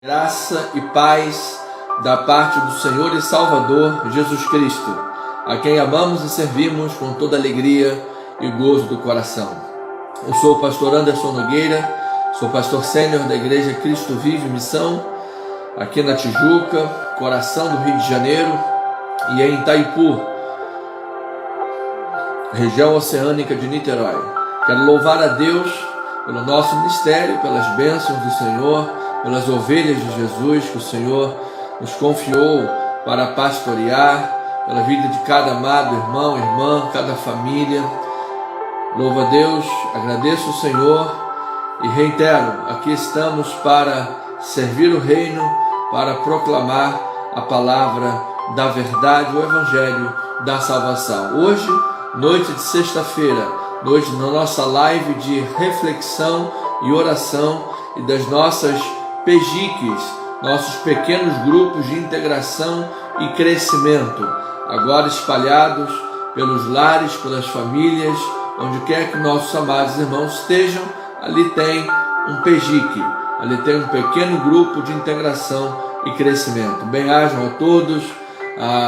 Graça e paz da parte do Senhor e Salvador Jesus Cristo, a quem amamos e servimos com toda alegria e gozo do coração. Eu sou o pastor Anderson Nogueira, sou pastor sênior da Igreja Cristo Vive Missão, aqui na Tijuca, coração do Rio de Janeiro, e em Itaipu, região oceânica de Niterói. Quero louvar a Deus pelo nosso ministério, pelas bênçãos do Senhor, pelas ovelhas de Jesus que o Senhor nos confiou para pastorear, pela vida de cada amado irmão, irmã, cada família. Louvo a Deus, agradeço o Senhor e reitero, aqui estamos para servir o reino, para proclamar a palavra da verdade, o Evangelho da salvação. Hoje, noite de sexta-feira, hoje na nossa live de reflexão e oração e das nossas PEGICs, nossos pequenos grupos de integração e crescimento, agora espalhados pelos lares, pelas famílias, onde quer que nossos amados irmãos estejam, ali tem um PEGIC, ali tem um pequeno grupo de integração e crescimento. Bem-ajam a todos,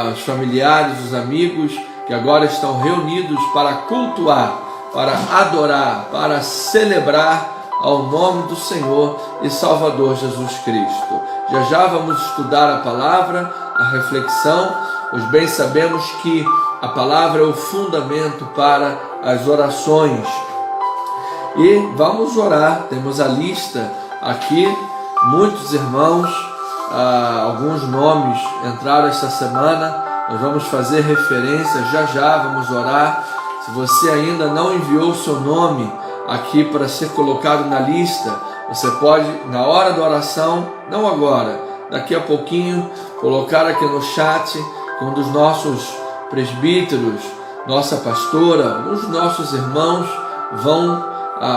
aos familiares, os amigos que agora estão reunidos para cultuar, para adorar, para celebrar ao nome do Senhor e Salvador Jesus Cristo. Já vamos estudar a palavra, a reflexão, pois bem sabemos que a palavra é o fundamento para as orações. E vamos orar, temos a lista aqui, muitos irmãos, alguns nomes entraram esta semana, nós vamos fazer referência, já vamos orar. Se você ainda não enviou o seu nome aqui para ser colocado na lista, você pode, na hora da oração, não agora, daqui a pouquinho, colocar aqui no chat que um dos nossos presbíteros, nossa pastora, os nossos irmãos vão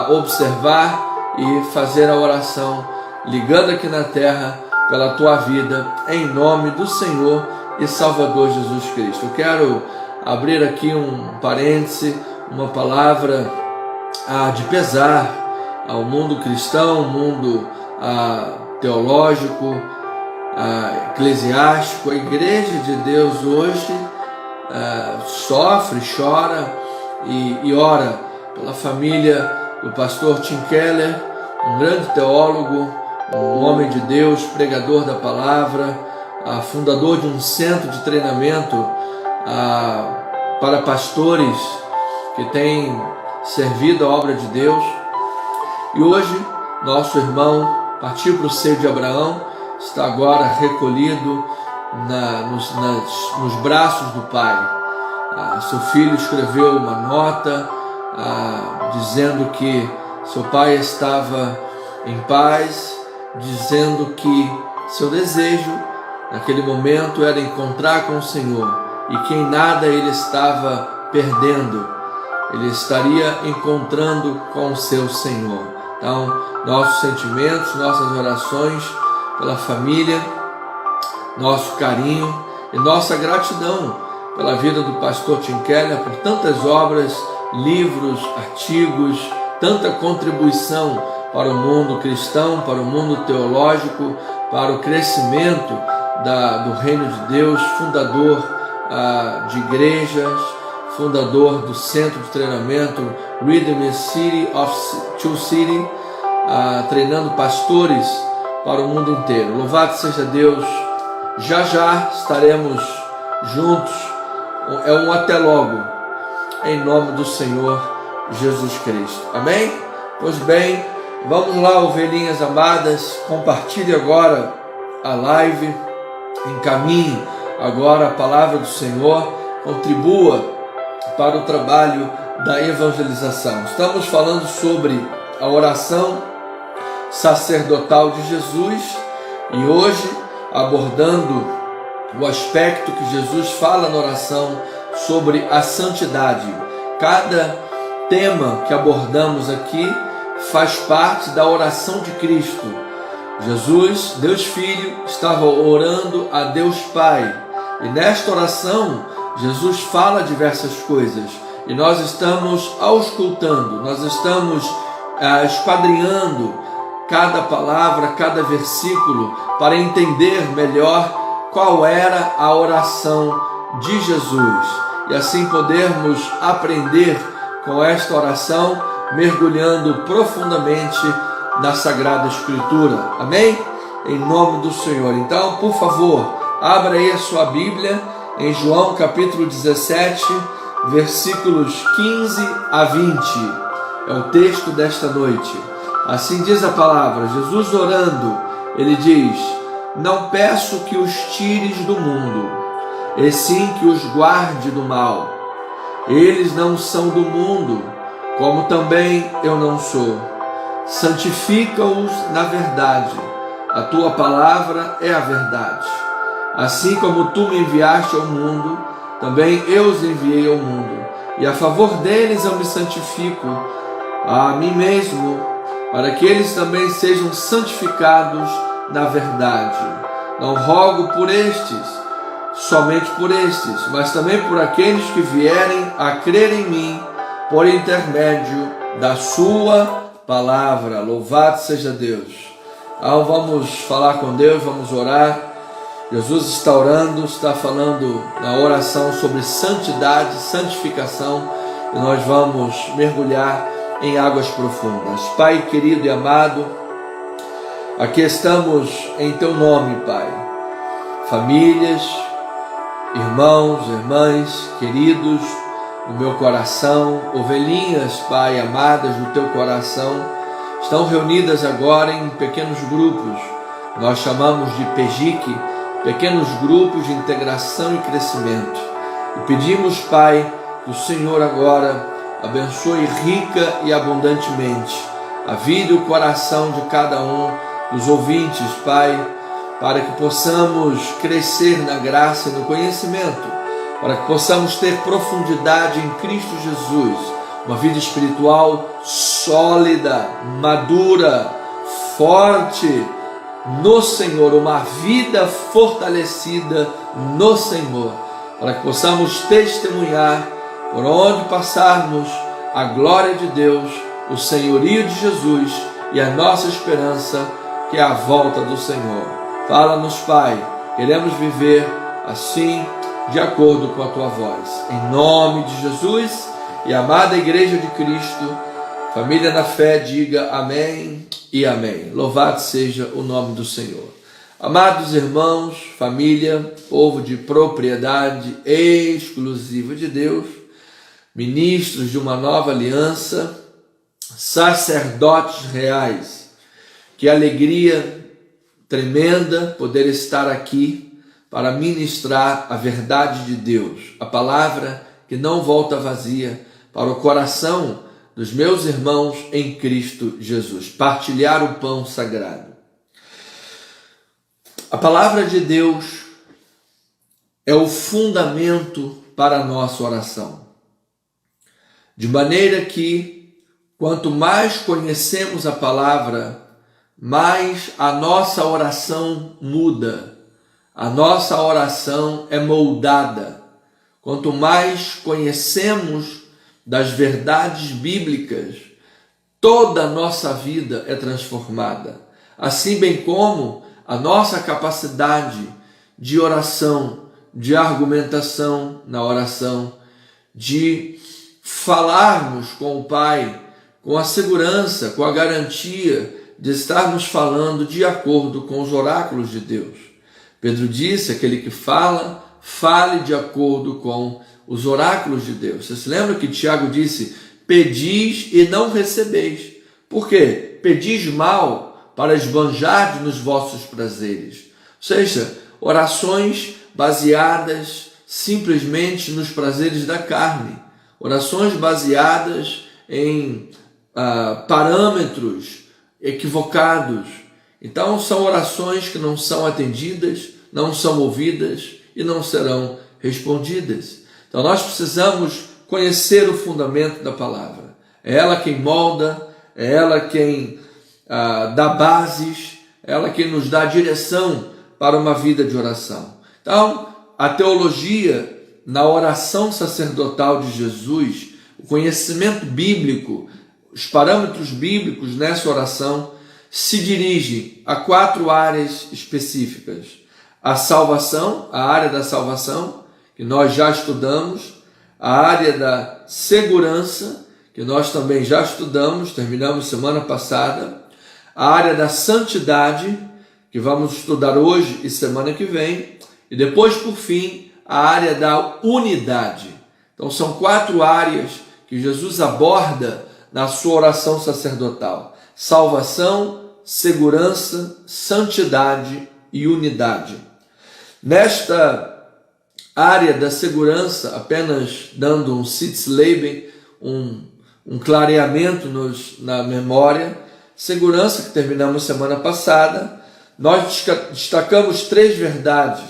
observar e fazer a oração, ligando aqui na terra pela tua vida, em nome do Senhor e Salvador Jesus Cristo. Eu quero abrir aqui um parêntese, uma palavra de pesar ao mundo cristão, mundo teológico, eclesiástico. A igreja de Deus hoje sofre, chora e ora pela família do pastor Tim Keller, um grande teólogo, um homem de Deus, pregador da palavra, fundador de um centro de treinamento para pastores que tem servido a obra de Deus. E hoje nosso irmão partiu para o seio de Abraão, está agora recolhido nos braços do Pai. Seu filho escreveu uma nota dizendo que seu pai estava em paz, dizendo que seu desejo naquele momento era encontrar com o Senhor e que em nada ele estava perdendo, ele estaria encontrando com o seu Senhor. Então, nossos sentimentos, nossas orações pela família, nosso carinho e nossa gratidão pela vida do pastor Tim Keller, por tantas obras, livros, artigos, tanta contribuição para o mundo cristão, para o mundo teológico, para o crescimento do reino de Deus, fundador de igrejas, fundador do centro de treinamento Rhythm City of Two City, treinando pastores para o mundo inteiro. Louvado seja Deus. Já estaremos juntos. É um até logo, em nome do Senhor Jesus Cristo. Amém? Pois bem, vamos lá, ovelhinhas amadas, compartilhe agora a live, encaminhe agora a palavra do Senhor, contribua para o trabalho da evangelização. Estamos falando sobre a oração sacerdotal de Jesus e hoje abordando o aspecto que Jesus fala na oração sobre a santidade. Cada tema que abordamos aqui faz parte da oração de Cristo. Jesus, Deus Filho, estava orando a Deus Pai e nesta oração Jesus fala diversas coisas e nós estamos auscultando, nós estamos esquadrinhando cada palavra, cada versículo, para entender melhor qual era a oração de Jesus e assim podermos aprender com esta oração, mergulhando profundamente na Sagrada Escritura. Amém? Em nome do Senhor. Então, por favor, abra aí a sua Bíblia em João capítulo 17, versículos 15 a 20. É o texto desta noite. Assim diz a palavra. Jesus orando, ele diz: não peço que os tires do mundo, e sim que os guarde do mal. Eles não são do mundo, como também eu não sou. Santifica-os na verdade. A tua palavra é a verdade. Assim como tu me enviaste ao mundo, também eu os enviei ao mundo. E a favor deles eu me santifico a mim mesmo, para que eles também sejam santificados na verdade. Não rogo por estes, somente por estes, mas também por aqueles que vierem a crer em mim, por intermédio da sua palavra. Louvado seja Deus. Então vamos falar com Deus, vamos orar. Jesus está orando, está falando na oração sobre santidade, santificação, e nós vamos mergulhar em águas profundas. Pai querido e amado, aqui estamos em Teu nome, Pai. Famílias, irmãos, irmãs, queridos do meu coração, ovelhinhas, Pai, amadas do Teu coração, estão reunidas agora em pequenos grupos. Nós chamamos de PEGIC, pequenos grupos de integração e crescimento. E pedimos, Pai, que o Senhor agora abençoe rica e abundantemente a vida e o coração de cada um dos ouvintes, Pai, para que possamos crescer na graça e no conhecimento, para que possamos ter profundidade em Cristo Jesus, uma vida espiritual sólida, madura, forte no Senhor, uma vida fortalecida no Senhor, para que possamos testemunhar por onde passarmos a glória de Deus, o senhorio de Jesus e a nossa esperança, que é a volta do Senhor. Fala-nos, Pai, queremos viver assim, de acordo com a Tua voz. Em nome de Jesus e amada Igreja de Cristo, família na fé, diga amém e amém. Louvado seja o nome do Senhor. Amados irmãos, família, povo de propriedade exclusiva de Deus, ministros de uma nova aliança, sacerdotes reais, que alegria tremenda poder estar aqui para ministrar a verdade de Deus, a palavra que não volta vazia para o coração dos meus irmãos em Cristo Jesus, partilhar o pão sagrado. A palavra de Deus é o fundamento para a nossa oração. De maneira que, quanto mais conhecemos a palavra, mais a nossa oração muda, a nossa oração é moldada. Quanto mais conhecemos das verdades bíblicas, toda a nossa vida é transformada. Assim bem como a nossa capacidade de oração, de argumentação na oração, de falarmos com o Pai com a segurança, com a garantia de estarmos falando de acordo com os oráculos de Deus. Pedro disse: aquele que fala, fale de acordo com os oráculos de Deus. Você se lembra que Tiago disse: pedis e não recebeis. Por quê? Pedis mal para esbanjar nos vossos prazeres. Ou seja, orações baseadas simplesmente nos prazeres da carne. Orações baseadas em parâmetros equivocados. Então são orações que não são atendidas, não são ouvidas e não serão respondidas. Então nós precisamos conhecer o fundamento da palavra. É ela quem molda, é ela quem dá bases, é ela quem nos dá direção para uma vida de oração. Então a teologia na oração sacerdotal de Jesus, o conhecimento bíblico, os parâmetros bíblicos nessa oração se dirige a 4 áreas específicas. A salvação, a área da salvação, que nós já estudamos, a área da segurança, que nós também já estudamos, terminamos semana passada, a área da santidade, que vamos estudar hoje e semana que vem, e depois, por fim, a área da unidade. Então são 4 áreas que Jesus aborda na sua oração sacerdotal: salvação, segurança, santidade e unidade. Nesta área da segurança, apenas dando um Sitzleben, um clareamento na memória, segurança, que terminamos semana passada, nós destacamos 3 verdades.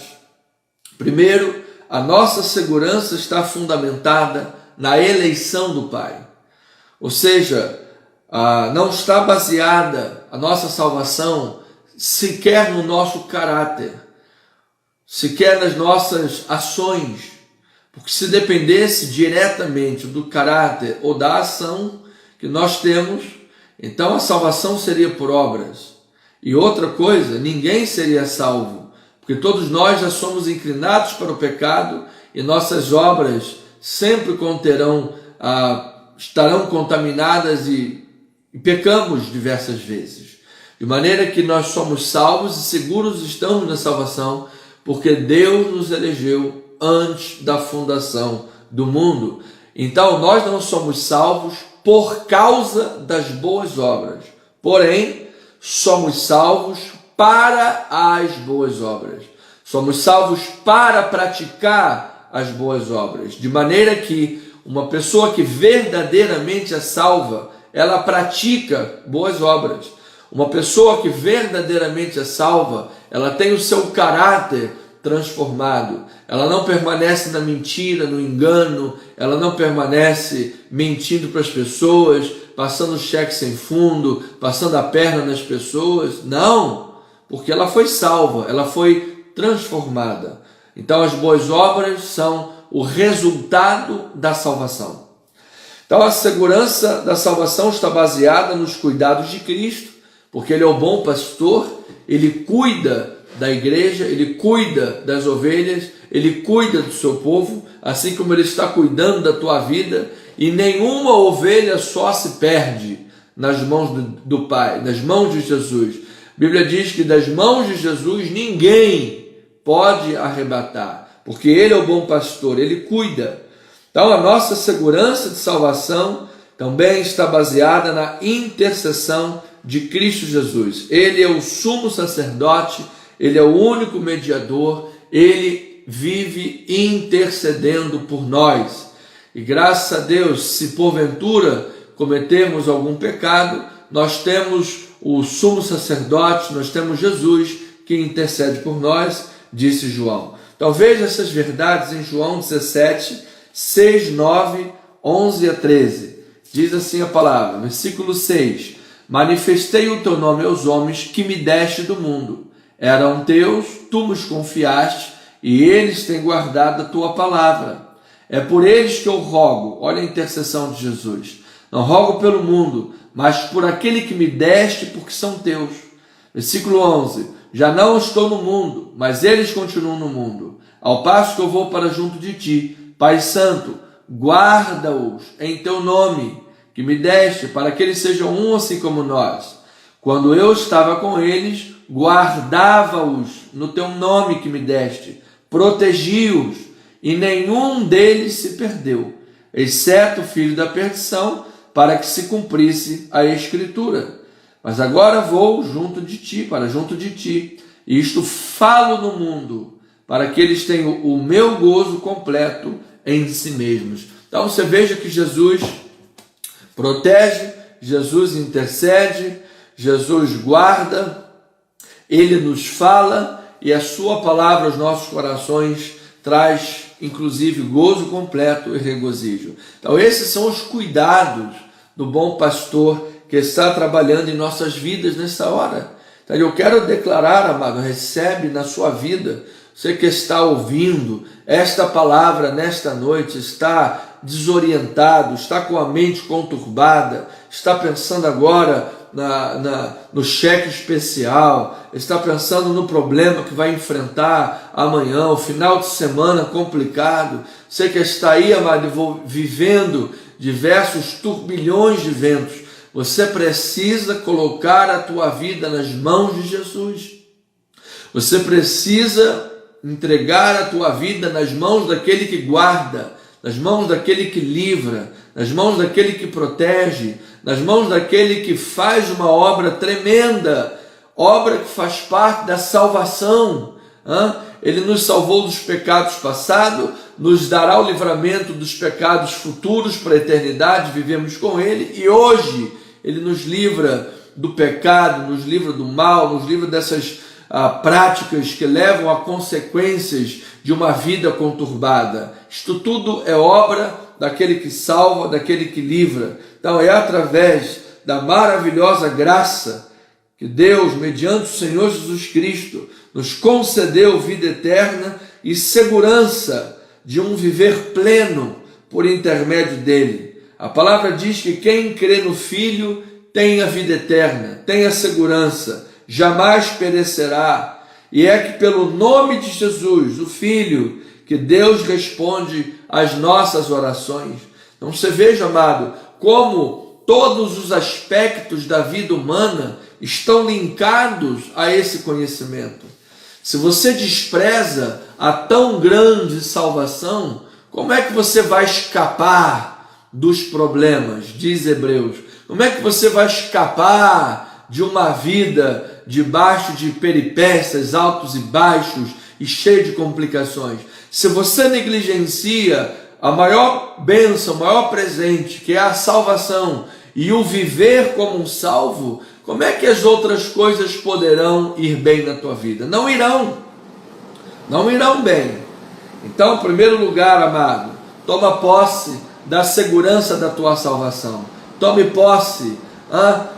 Primeiro, a nossa segurança está fundamentada na eleição do Pai. Ou seja, não está baseada a nossa salvação sequer no nosso caráter, sequer nas nossas ações, porque se dependesse diretamente do caráter ou da ação que nós temos, então a salvação seria por obras. E outra coisa, ninguém seria salvo, porque todos nós já somos inclinados para o pecado e nossas obras sempre estarão contaminadas e pecamos diversas vezes. De maneira que nós somos salvos e seguros estamos na salvação, porque Deus nos elegeu antes da fundação do mundo. Então nós não somos salvos por causa das boas obras, porém somos salvos para as boas obras. Somos salvos para praticar as boas obras, de maneira que uma pessoa que verdadeiramente é salva, ela pratica boas obras. Uma pessoa que verdadeiramente é salva, ela tem o seu caráter transformado. Ela não permanece na mentira, no engano, ela não permanece mentindo para as pessoas, passando cheque sem fundo, passando a perna nas pessoas. Não, porque ela foi salva, ela foi transformada. Então as boas obras são o resultado da salvação. Então a segurança da salvação está baseada nos cuidados de Cristo, porque Ele é o bom pastor, Ele cuida da igreja, Ele cuida das ovelhas, Ele cuida do seu povo, assim como Ele está cuidando da tua vida, e nenhuma ovelha só se perde nas mãos do Pai, nas mãos de Jesus. A Bíblia diz que das mãos de Jesus ninguém pode arrebatar, porque Ele é o bom pastor, Ele cuida. Então a nossa segurança de salvação também está baseada na intercessão de Cristo Jesus. Ele é o sumo sacerdote, Ele é o único mediador, Ele vive intercedendo por nós. E graças a Deus, se porventura cometemos algum pecado, nós temos o sumo sacerdote, nós temos Jesus que intercede por nós, disse João. Então veja essas verdades em João 17, 6, 9, 11 a 13. Diz assim a palavra, versículo 6: manifestei o teu nome aos homens que me deste do mundo. Eram teus, tu nos confiaste, e eles têm guardado a tua palavra. É por eles que eu rogo. Olha a intercessão de Jesus. Não rogo pelo mundo, mas por aquele que me deste, porque são teus. Versículo 11: já não estou no mundo, mas eles continuam no mundo, ao passo que eu vou para junto de ti. Pai Santo, guarda-os em teu nome, que me deste, para que eles sejam um assim como nós. Quando eu estava com eles, guardava-os no teu nome que me deste, protegi-os, e nenhum deles se perdeu, exceto o filho da perdição, para que se cumprisse a Escritura. Mas agora vou junto de ti, para junto de ti, e isto falo no mundo, para que eles tenham o meu gozo completo em si mesmos. Então você veja que Jesus protege, Jesus intercede, Jesus guarda, Ele nos fala, e a sua palavra aos nossos corações traz inclusive gozo completo e regozijo. Então esses são os cuidados do bom pastor que está trabalhando em nossas vidas nessa hora. Então eu quero declarar, amado, recebe na sua vida, você que está ouvindo esta palavra nesta noite, está desorientado, está com a mente conturbada, está pensando agora no cheque especial, está pensando no problema que vai enfrentar amanhã, o final de semana complicado. Você que está aí, amado, vivendo diversos turbilhões de ventos, você precisa colocar a tua vida nas mãos de Jesus. Você precisa entregar a tua vida nas mãos daquele que guarda, nas mãos daquele que livra, nas mãos daquele que protege, nas mãos daquele que faz uma obra tremenda, obra que faz parte da salvação. Ele nos salvou dos pecados passados, nos dará o livramento dos pecados futuros para a eternidade, vivemos com Ele, e hoje Ele nos livra do pecado, nos livra do mal, nos livra dessas práticas que levam a consequências de uma vida conturbada. Isto tudo é obra daquele que salva, daquele que livra. Então é através da maravilhosa graça que Deus, mediante o Senhor Jesus Cristo, nos concedeu vida eterna e segurança de um viver pleno por intermédio dele. A palavra diz que quem crê no Filho tem a vida eterna, tem a segurança, jamais perecerá. E é que pelo nome de Jesus, o Filho, que Deus responde às nossas orações. Então você veja, amado, como todos os aspectos da vida humana estão linkados a esse conhecimento. Se você despreza a tão grande salvação, como é que você vai escapar dos problemas? Diz Hebreus. Como é que você vai escapar de uma vida debaixo de peripécias, altos e baixos e cheio de complicações? Se você negligencia a maior bênção, o maior presente, que é a salvação, e o viver como um salvo, como é que as outras coisas poderão ir bem na tua vida? Não irão. Não irão bem. Então, em primeiro lugar, amado, toma posse da segurança da tua salvação. Tome posse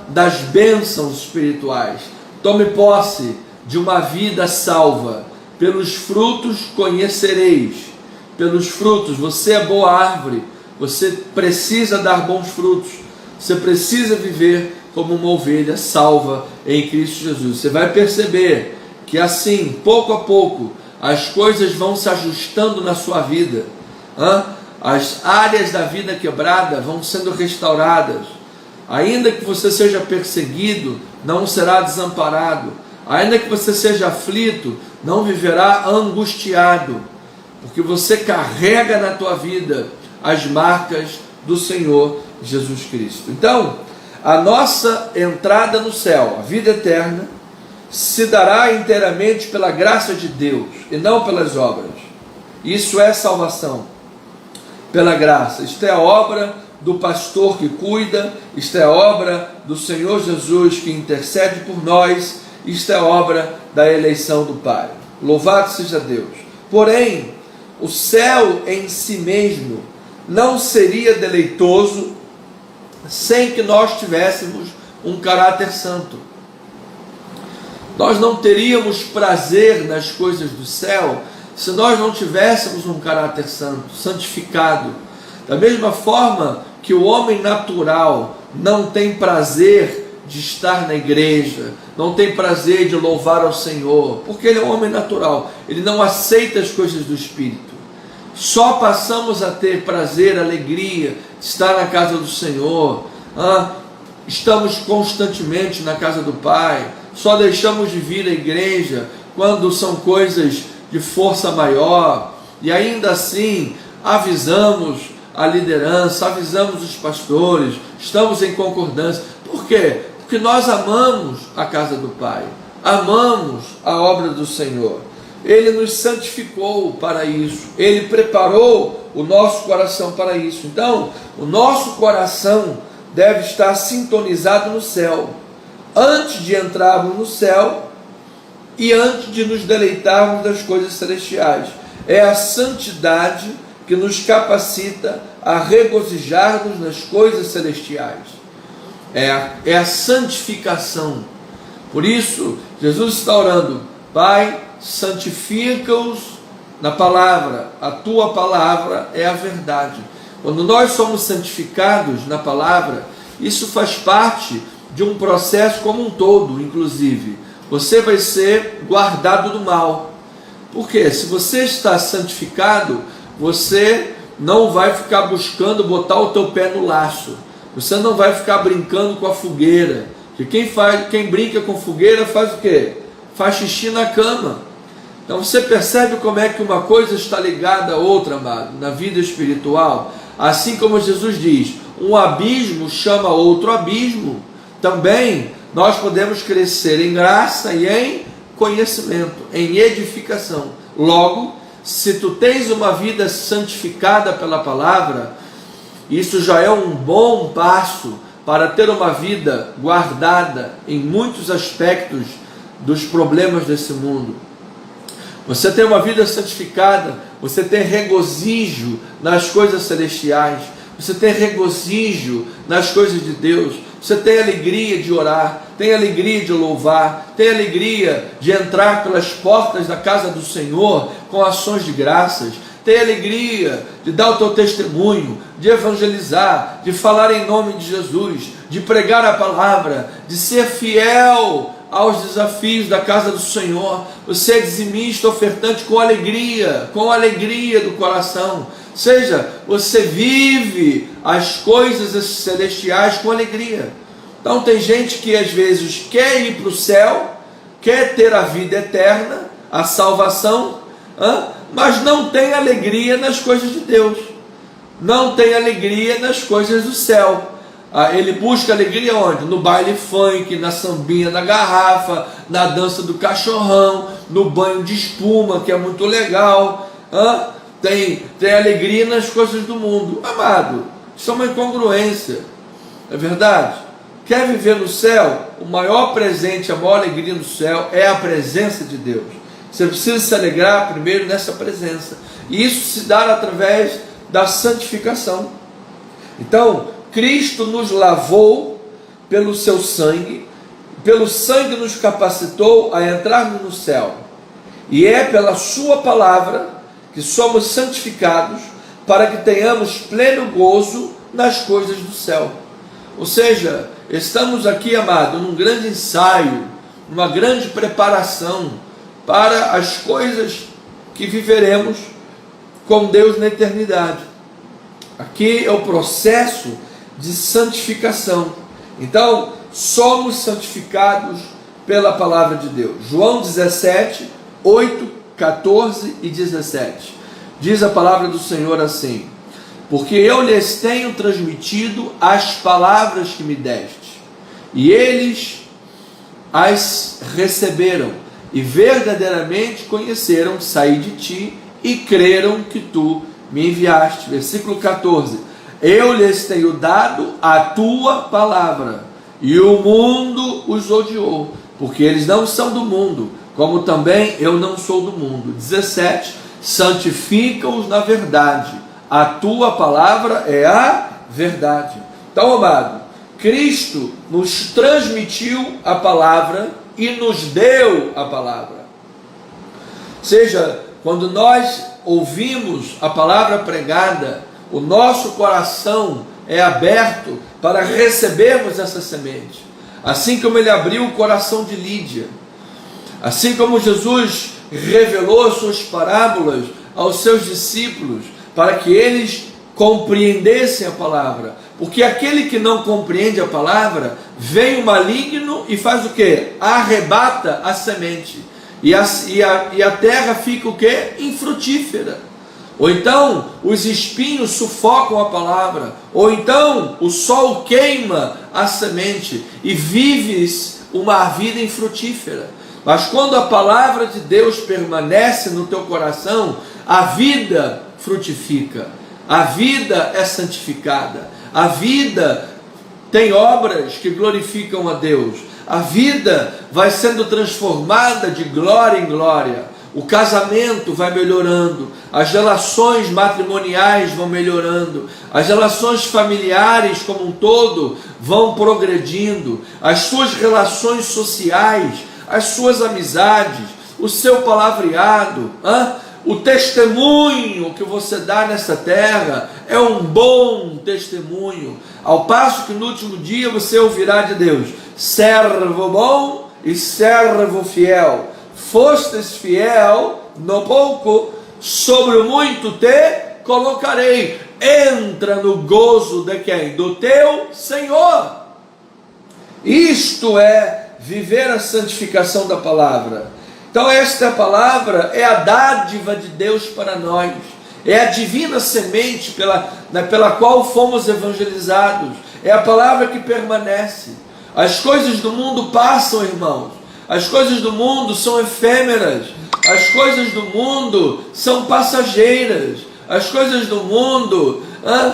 das bênçãos espirituais. Tome posse de uma vida salva. Pelos frutos conhecereis. Pelos frutos, você é boa árvore. Você precisa dar bons frutos. Você precisa viver como uma ovelha salva em Cristo Jesus. Você vai perceber que assim, pouco a pouco, as coisas vão se ajustando na sua vida. As áreas da vida quebrada vão sendo restauradas. Ainda que você seja perseguido, não será desamparado. Ainda que você seja aflito, não viverá angustiado, porque você carrega na tua vida as marcas do Senhor Jesus Cristo. Então, a nossa entrada no céu, a vida eterna, se dará inteiramente pela graça de Deus e não pelas obras. Isso é salvação, pela graça. Isto é a obra do pastor que cuida, isto é a obra do Senhor Jesus que intercede por nós, isto é a obra da eleição do Pai. Louvado seja Deus. Porém, o céu em si mesmo não seria deleitoso sem que nós tivéssemos um caráter santo. Nós não teríamos prazer nas coisas do céu se nós não tivéssemos um caráter santo, santificado. Da mesma forma que o homem natural não tem prazer de estar na igreja, não tem prazer de louvar ao Senhor, porque ele é um homem natural, ele não aceita as coisas do Espírito. Só passamos a ter prazer, alegria, estar na casa do Senhor, estamos constantemente na casa do Pai, só deixamos de vir à igreja quando são coisas de força maior, e ainda assim avisamos a liderança, avisamos os pastores, estamos em concordância. Por quê? Porque nós amamos a casa do Pai, amamos a obra do Senhor. Ele nos santificou para isso, Ele preparou o nosso coração para isso. Então, o nosso coração deve estar sintonizado no céu, antes de entrarmos no céu e antes de nos deleitarmos das coisas celestiais. É a santidade que nos capacita a regozijar-nos nas coisas celestiais. É a santificação. Por isso, Jesus está orando: Pai, santifica-os na palavra, a tua palavra é a verdade. Quando nós somos santificados na palavra, isso faz parte de um processo como um todo, inclusive. Você vai ser guardado do mal. Porque se você está santificado, você não vai ficar buscando botar o teu pé no laço. Você não vai ficar brincando com a fogueira. Porque quem brinca com fogueira faz o quê? Faz xixi na cama. Então você percebe como é que uma coisa está ligada à outra, amado, na vida espiritual. Assim como Jesus diz, um abismo chama outro abismo. Também nós podemos crescer em graça e em conhecimento, em edificação. Logo, se tu tens uma vida santificada pela palavra, isso já é um bom passo para ter uma vida guardada em muitos aspectos dos problemas desse mundo. Você tem uma vida santificada, você tem regozijo nas coisas celestiais, você tem regozijo nas coisas de Deus, você tem alegria de orar, tem alegria de louvar, tem alegria de entrar pelas portas da casa do Senhor com ações de graças, tem alegria de dar o teu testemunho, de evangelizar, de falar em nome de Jesus, de pregar a palavra, de ser fiel aos desafios da casa do Senhor. Você é dizimista, ofertante com alegria do coração. Ou seja, você vive as coisas celestiais com alegria. Então tem gente que às vezes quer ir para o céu, quer ter a vida eterna, a salvação, mas não tem alegria nas coisas de Deus, não tem alegria nas coisas do céu. Ele busca alegria onde? No baile funk, na sambinha da garrafa, na dança do cachorrão, no banho de espuma, que é muito legal. Tem alegria nas coisas do mundo. Amado, isso é uma incongruência, é verdade? Quer viver no céu? O maior presente, a maior alegria no céu é a presença de Deus. Você precisa se alegrar primeiro nessa presença, e isso se dá através da santificação. Então, Cristo nos lavou pelo seu sangue nos capacitou a entrarmos no céu, e é pela sua palavra que somos santificados, para que tenhamos pleno gozo nas coisas do céu. Ou seja, estamos aqui, amado, num grande ensaio, numa grande preparação para as coisas que viveremos com Deus na eternidade. Aqui é o processo de santificação. Então, somos santificados pela palavra de Deus. João 17, 8, 14 e 17. Diz a palavra do Senhor assim: porque eu lhes tenho transmitido as palavras que me deste, e eles as receberam, e verdadeiramente conheceram que saí de ti, e creram que tu me enviaste. Versículo 14: eu lhes tenho dado a tua palavra, e o mundo os odiou, porque eles não são do mundo, como também eu não sou do mundo. 17: santifica-os na verdade, a tua palavra é a verdade. Então, amado, Cristo nos transmitiu a palavra e nos deu a palavra. Ou seja, quando nós ouvimos a palavra pregada, o nosso coração é aberto para recebermos essa semente. Assim como ele abriu o coração de Lídia, assim como Jesus revelou suas parábolas aos seus discípulos, para que eles compreendessem a palavra. Porque aquele que não compreende a palavra, vem o maligno e faz o quê? Arrebata a semente. E a terra fica o quê? Infrutífera. Ou então os espinhos sufocam a palavra, ou então o sol queima a semente e vives uma vida infrutífera. Mas quando a palavra de Deus permanece no teu coração, a vida frutifica, a vida é santificada, a vida tem obras que glorificam a Deus, a vida vai sendo transformada de glória em glória. O casamento vai melhorando, as relações matrimoniais vão melhorando, as relações familiares como um todo vão progredindo, as suas relações sociais, as suas amizades, o seu palavreado, o testemunho que você dá nessa terra é um bom testemunho, ao passo que no último dia você ouvirá de Deus: servo bom e servo fiel, fostes fiel no pouco, sobre o muito te colocarei. Entra no gozo de quem? Do teu Senhor. Isto é viver a santificação da palavra. Então esta palavra é a dádiva de Deus para nós, é a divina semente pela qual fomos evangelizados, é a palavra que permanece. As coisas do mundo passam, irmãos, as coisas do mundo são efêmeras, as coisas do mundo são passageiras, as coisas do mundo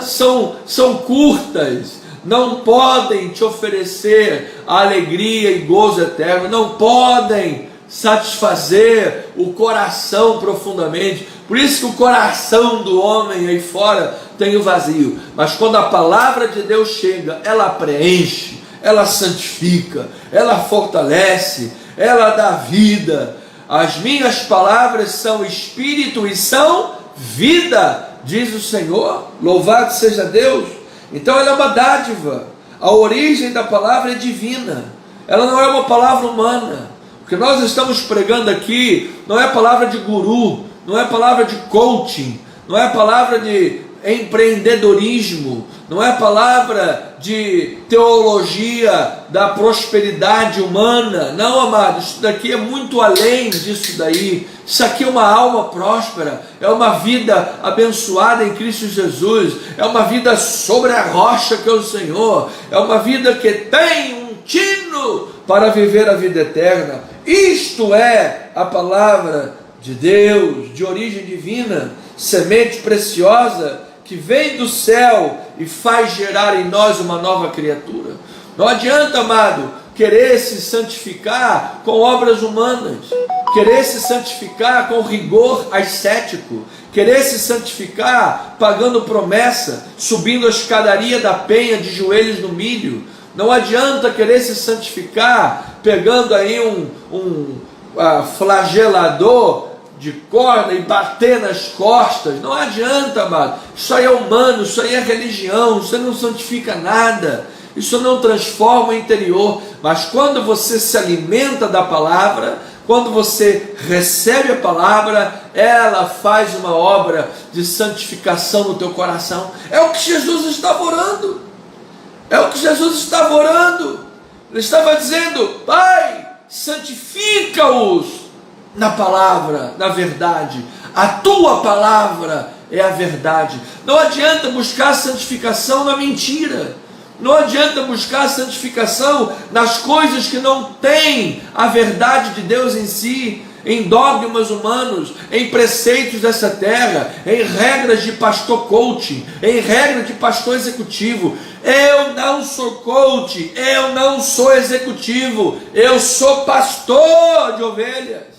são curtas, não podem te oferecer a alegria e gozo eterno, não podem satisfazer o coração profundamente. Por isso que o coração do homem aí fora tem o vazio. Mas quando a palavra de Deus chega, ela preenche, ela santifica, ela fortalece, ela dá vida. As minhas palavras são espírito e são vida, diz o Senhor. Louvado seja Deus. Então ela é uma dádiva. A origem da palavra é divina, ela não é uma palavra humana. O que nós estamos pregando aqui não é palavra de guru, não é palavra de coaching, não é palavra de empreendedorismo, não é palavra de teologia da prosperidade humana. Não, amado, isso daqui é muito além disso daí. Isso aqui é uma alma próspera, é uma vida abençoada em Cristo Jesus, é uma vida sobre a rocha que é o Senhor, é uma vida que tem um tino para viver a vida eterna. Isto é a palavra de Deus, de origem divina, semente preciosa, que vem do céu e faz gerar em nós uma nova criatura. Não adianta, amado, querer se santificar com obras humanas, querer se santificar com rigor ascético, querer se santificar pagando promessa, subindo a escadaria da penha de joelhos no milho. Não adianta querer se santificar pegando aí um flagelador de corda e bater nas costas. Não adianta, amado. Isso aí é humano, isso aí é religião, isso aí não santifica nada, isso não transforma o interior. Mas quando você se alimenta da palavra, quando você recebe a palavra, ela faz uma obra de santificação no teu coração. É o que Jesus estava orando. É o que Jesus estava orando. Ele estava dizendo: Pai, santifica-os na palavra, na verdade. A tua palavra é a verdade. Não adianta buscar santificação na mentira. Não adianta buscar santificação nas coisas que não têm a verdade de Deus em si, em dogmas humanos, em preceitos dessa terra, em regras de pastor coaching, em regras de pastor executivo. Eu não sou coach, eu não sou executivo, eu sou pastor de ovelhas.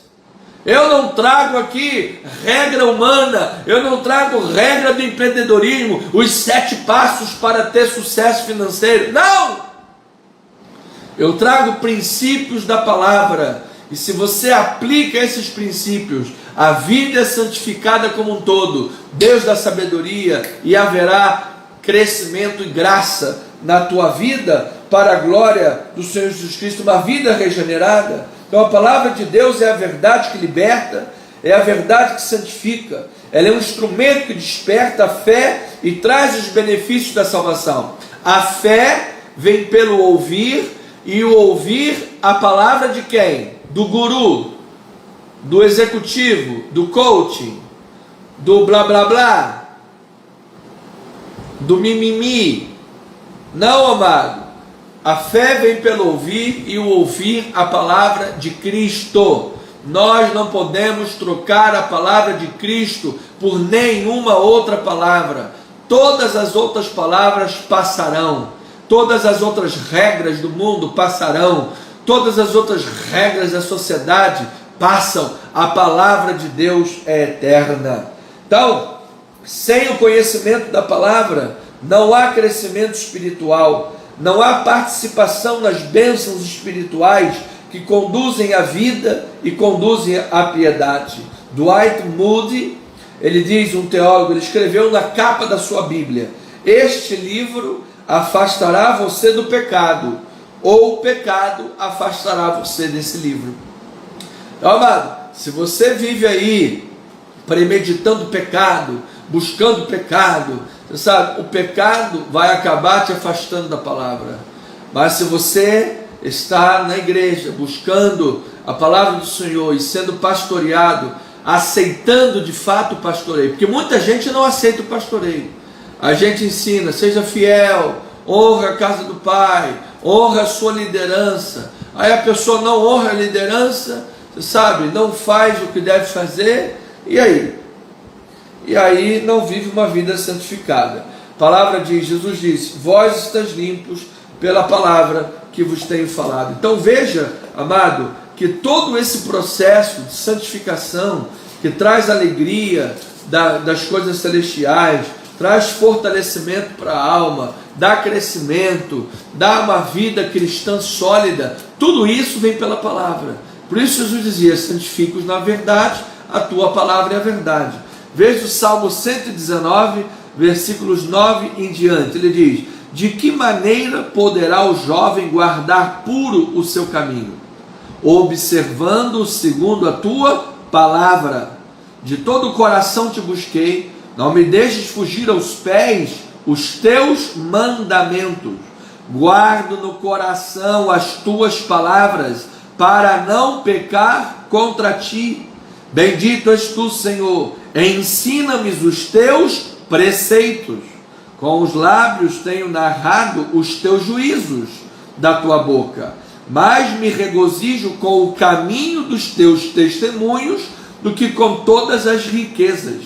Eu não trago aqui regra humana, eu não trago regra do empreendedorismo, os 7 passos para ter sucesso financeiro. Não! Eu trago princípios da palavra, e se você aplica esses princípios, a vida é santificada como um todo. Deus dá sabedoria e haverá crescimento e graça na tua vida para a glória do Senhor Jesus Cristo, uma vida regenerada. Então a palavra de Deus é a verdade que liberta, é a verdade que santifica, ela é um instrumento que desperta a fé e traz os benefícios da salvação. A fé vem pelo ouvir, e o ouvir a palavra de quem? Do guru, do executivo, do coaching, do blá blá blá, do mimimi. Não, amado. A fé vem pelo ouvir, e o ouvir a palavra de Cristo. Nós não podemos trocar a palavra de Cristo por nenhuma outra palavra. Todas as outras palavras passarão, todas as outras regras do mundo passarão, todas as outras regras da sociedade passam. A palavra de Deus é eterna. Então, sem o conhecimento da palavra, não há crescimento espiritual, não há participação nas bênçãos espirituais que conduzem à vida e conduzem à piedade. Dwight Moody, ele diz, um teólogo, ele escreveu na capa da sua Bíblia: este livro afastará você do pecado, ou o pecado afastará você desse livro. Então, amado, se você vive aí premeditando pecado, buscando pecado, você sabe, o pecado vai acabar te afastando da palavra. Mas se você está na igreja buscando a palavra do Senhor e sendo pastoreado, aceitando de fato o pastoreio, porque muita gente não aceita o pastoreio. A gente ensina, seja fiel, honra a casa do Pai, honra a sua liderança. Aí a pessoa não honra a liderança, você sabe, não faz o que deve fazer, e aí? E aí não vive uma vida santificada. A palavra diz, Jesus disse, vós estáis limpos pela palavra que vos tenho falado. Então veja, amado, que todo esse processo de santificação, que traz alegria das coisas celestiais, traz fortalecimento para a alma, dá crescimento, dá uma vida cristã sólida, tudo isso vem pela palavra. Por isso Jesus dizia, santifica-os na verdade, a tua palavra é a verdade. Veja o Salmo 119, versículos 9 em diante, ele diz, de que maneira poderá o jovem guardar puro o seu caminho? Observando segundo a tua palavra. De todo o coração te busquei, não me deixes fugir aos pés os teus mandamentos. Guardo no coração as tuas palavras, para não pecar contra ti. Bendito és tu, Senhor, ensina-me os teus preceitos. Com os lábios tenho narrado os teus juízos da tua boca, mas me regozijo com o caminho dos teus testemunhos do que com todas as riquezas.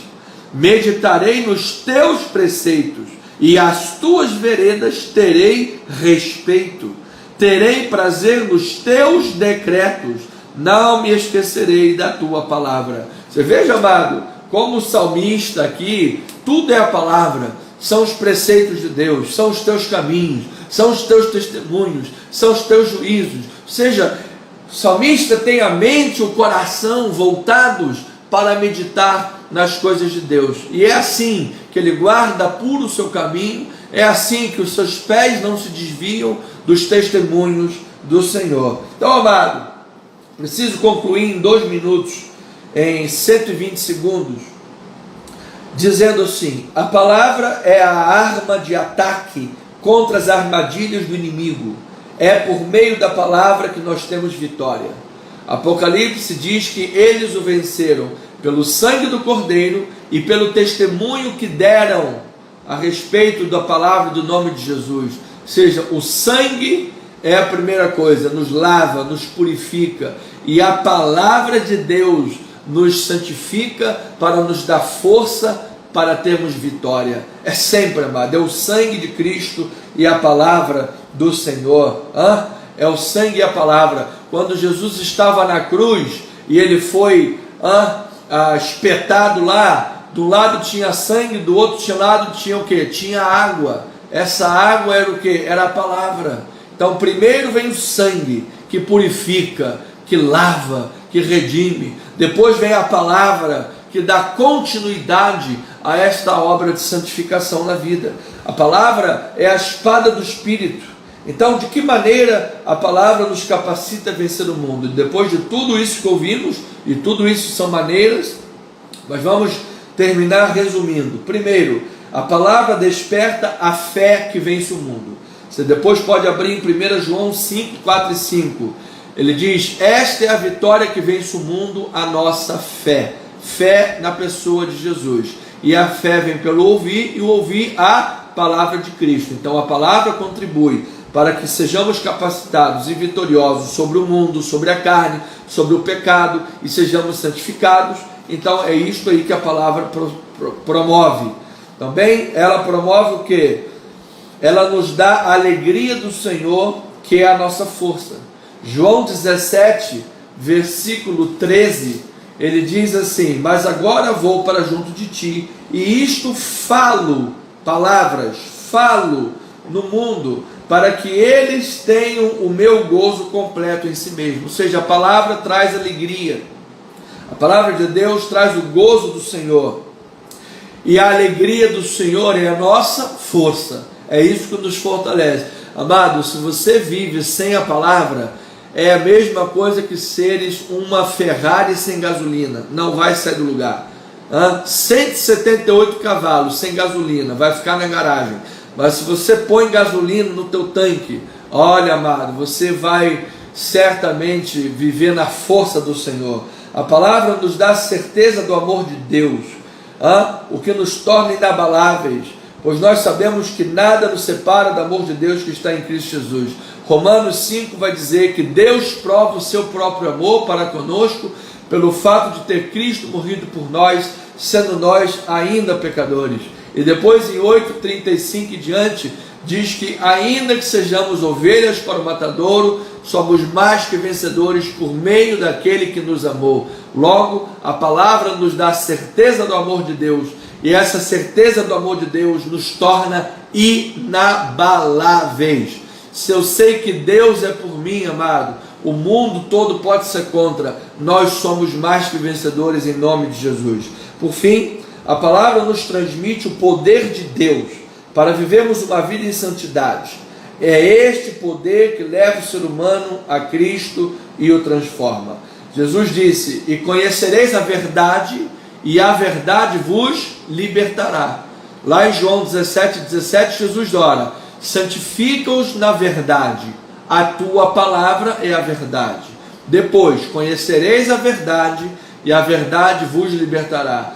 Meditarei nos teus preceitos, e às tuas veredas terei respeito. Terei prazer nos teus decretos, não me esquecerei da tua palavra. Você veja, amado, como o salmista aqui, tudo é a palavra, são os preceitos de Deus, são os teus caminhos, são os teus testemunhos, são os teus juízos. Ou seja, o salmista tem a mente e o coração voltados para meditar nas coisas de Deus. E é assim que ele guarda puro o seu caminho, é assim que os seus pés não se desviam dos testemunhos do Senhor. Então, amado, preciso concluir em 2 minutos, em 120 segundos, dizendo assim, a palavra é a arma de ataque contra as armadilhas do inimigo. É por meio da palavra que nós temos vitória. Apocalipse diz que eles o venceram pelo sangue do Cordeiro e pelo testemunho que deram a respeito da palavra do nome de Jesus. Ou seja, o sangue é a primeira coisa, nos lava, nos purifica, e a palavra de Deus nos santifica para nos dar força para termos vitória. É sempre, amado, é o sangue de Cristo e a palavra do Senhor. É o sangue e a palavra. Quando Jesus estava na cruz e ele foi espetado lá, do lado tinha sangue, do outro lado tinha o que? Tinha água. Essa água era o que? Era a palavra. Então primeiro vem o sangue, que purifica, que lava, que redime. Depois vem a palavra, que dá continuidade a esta obra de santificação na vida. A palavra é a espada do Espírito. Então, de que maneira a palavra nos capacita a vencer o mundo? E depois de tudo isso que ouvimos, e tudo isso são maneiras, mas vamos terminar resumindo. Primeiro, a palavra desperta a fé que vence o mundo. Você depois pode abrir em 1 João 5, 4 e 5. Ele diz, esta é a vitória que vence o mundo, a nossa fé. Fé na pessoa de Jesus. E a fé vem pelo ouvir, e o ouvir a palavra de Cristo. Então a palavra contribui para que sejamos capacitados e vitoriosos sobre o mundo, sobre a carne, sobre o pecado, e sejamos santificados. Então é isto aí que a palavra promove. Também ela promove o quê? Ela nos dá a alegria do Senhor, que é a nossa força. João 17, versículo 13, ele diz assim, mas agora vou para junto de ti, e isto falo, palavras, falo no mundo, para que eles tenham o meu gozo completo em si mesmo. Ou seja, a palavra traz alegria. A palavra de Deus traz o gozo do Senhor. E a alegria do Senhor é a nossa força. É isso que nos fortalece. Amado, se você vive sem a palavra, é a mesma coisa que seres uma Ferrari sem gasolina. Não vai sair do lugar. 178 cavalos sem gasolina, vai ficar na garagem. Mas se você põe gasolina no teu tanque, olha, amado, você vai certamente viver na força do Senhor. A palavra nos dá a certeza do amor de Deus, o que nos torna inabaláveis, pois nós sabemos que nada nos separa do amor de Deus que está em Cristo Jesus. Romanos 5 vai dizer que Deus prova o seu próprio amor para conosco pelo fato de ter Cristo morrido por nós, sendo nós ainda pecadores. E depois em 8:35 e diante, diz que ainda que sejamos ovelhas para o matadouro, somos mais que vencedores por meio daquele que nos amou. Logo, a palavra nos dá a certeza do amor de Deus, e essa certeza do amor de Deus nos torna inabaláveis. Se eu sei que Deus é por mim, amado, o mundo todo pode ser contra, nós somos mais que vencedores em nome de Jesus. Por fim, a palavra nos transmite o poder de Deus para vivermos uma vida em santidade. É este poder que leva o ser humano a Cristo e o transforma. Jesus disse: e conhecereis a verdade, e a verdade vos libertará. Lá em João 17:17, Jesus ora: santifica-os na verdade, a tua palavra é a verdade. Depois, conhecereis a verdade, e a verdade vos libertará.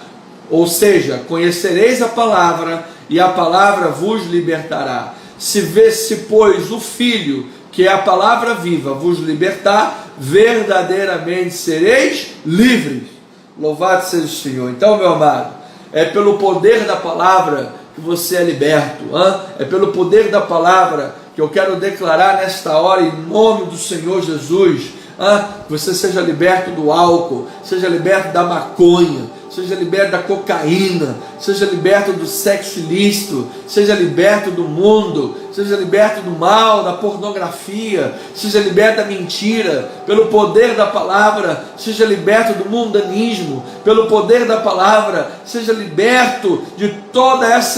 Ou seja, conhecereis a palavra, e a palavra vos libertará. Se pois o Filho, que é a palavra viva, vos libertar, verdadeiramente sereis livres. Louvado seja o Senhor. Então, meu amado, é pelo poder da palavra que você é liberto. É pelo poder da palavra que eu quero declarar nesta hora, em nome do Senhor Jesus, que você seja liberto do álcool, seja liberto da maconha, seja liberto da cocaína, seja liberto do sexo ilícito, seja liberto do mundo, seja liberto do mal, da pornografia, seja liberto da mentira, pelo poder da palavra, seja liberto do mundanismo, pelo poder da palavra, seja liberto de todas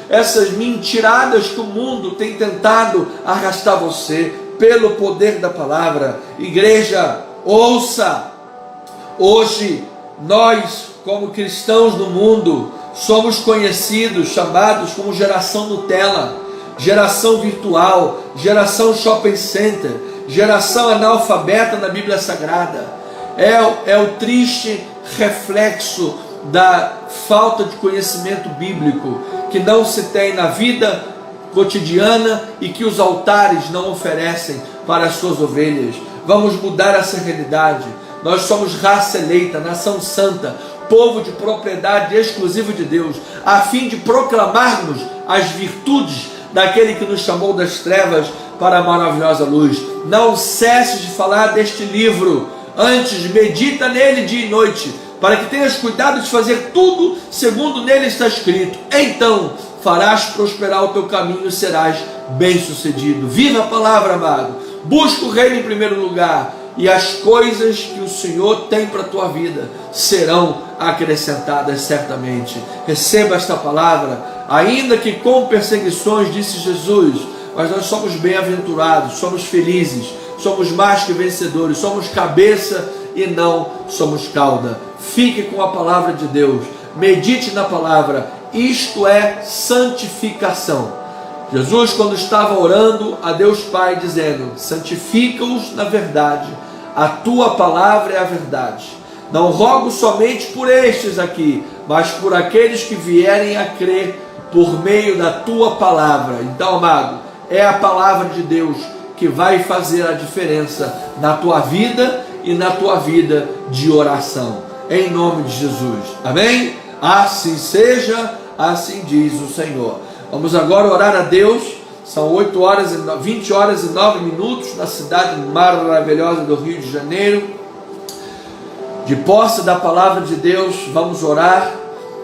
essas mentiradas que o mundo tem tentado arrastar você, pelo poder da palavra. Igreja, ouça, hoje nós, como cristãos no mundo, somos conhecidos, chamados como geração Nutella, geração virtual, geração shopping center, geração analfabeta na Bíblia Sagrada. É o triste reflexo da falta de conhecimento bíblico que não se tem na vida cotidiana e que os altares não oferecem para as suas ovelhas. Vamos mudar essa realidade. Nós somos raça eleita, nação santa, povo de propriedade exclusiva de Deus, a fim de proclamarmos as virtudes daquele que nos chamou das trevas para a maravilhosa luz. Não cesses de falar deste livro, antes medita nele dia e noite, para que tenhas cuidado de fazer tudo segundo nele está escrito. Então farás prosperar o teu caminho e serás bem-sucedido. Viva a palavra, amado. Busca o reino em primeiro lugar, e as coisas que o Senhor tem para a tua vida serão acrescentadas certamente. Receba esta palavra, ainda que com perseguições, disse Jesus, mas nós somos bem-aventurados, somos felizes, somos mais que vencedores, somos cabeça e não somos cauda. Fique com a palavra de Deus, medite na palavra, isto é santificação. Jesus, quando estava orando a Deus Pai, dizendo: santifica-os na verdade, a tua palavra é a verdade. Não rogo somente por estes aqui, mas por aqueles que vierem a crer por meio da tua palavra. Então, amado, é a palavra de Deus que vai fazer a diferença na tua vida e na tua vida de oração, em nome de Jesus, amém? Assim seja, assim diz o Senhor. Vamos agora orar a Deus. São 20 horas e 9 minutos na cidade maravilhosa do Rio de Janeiro. De posse da palavra de Deus, vamos orar.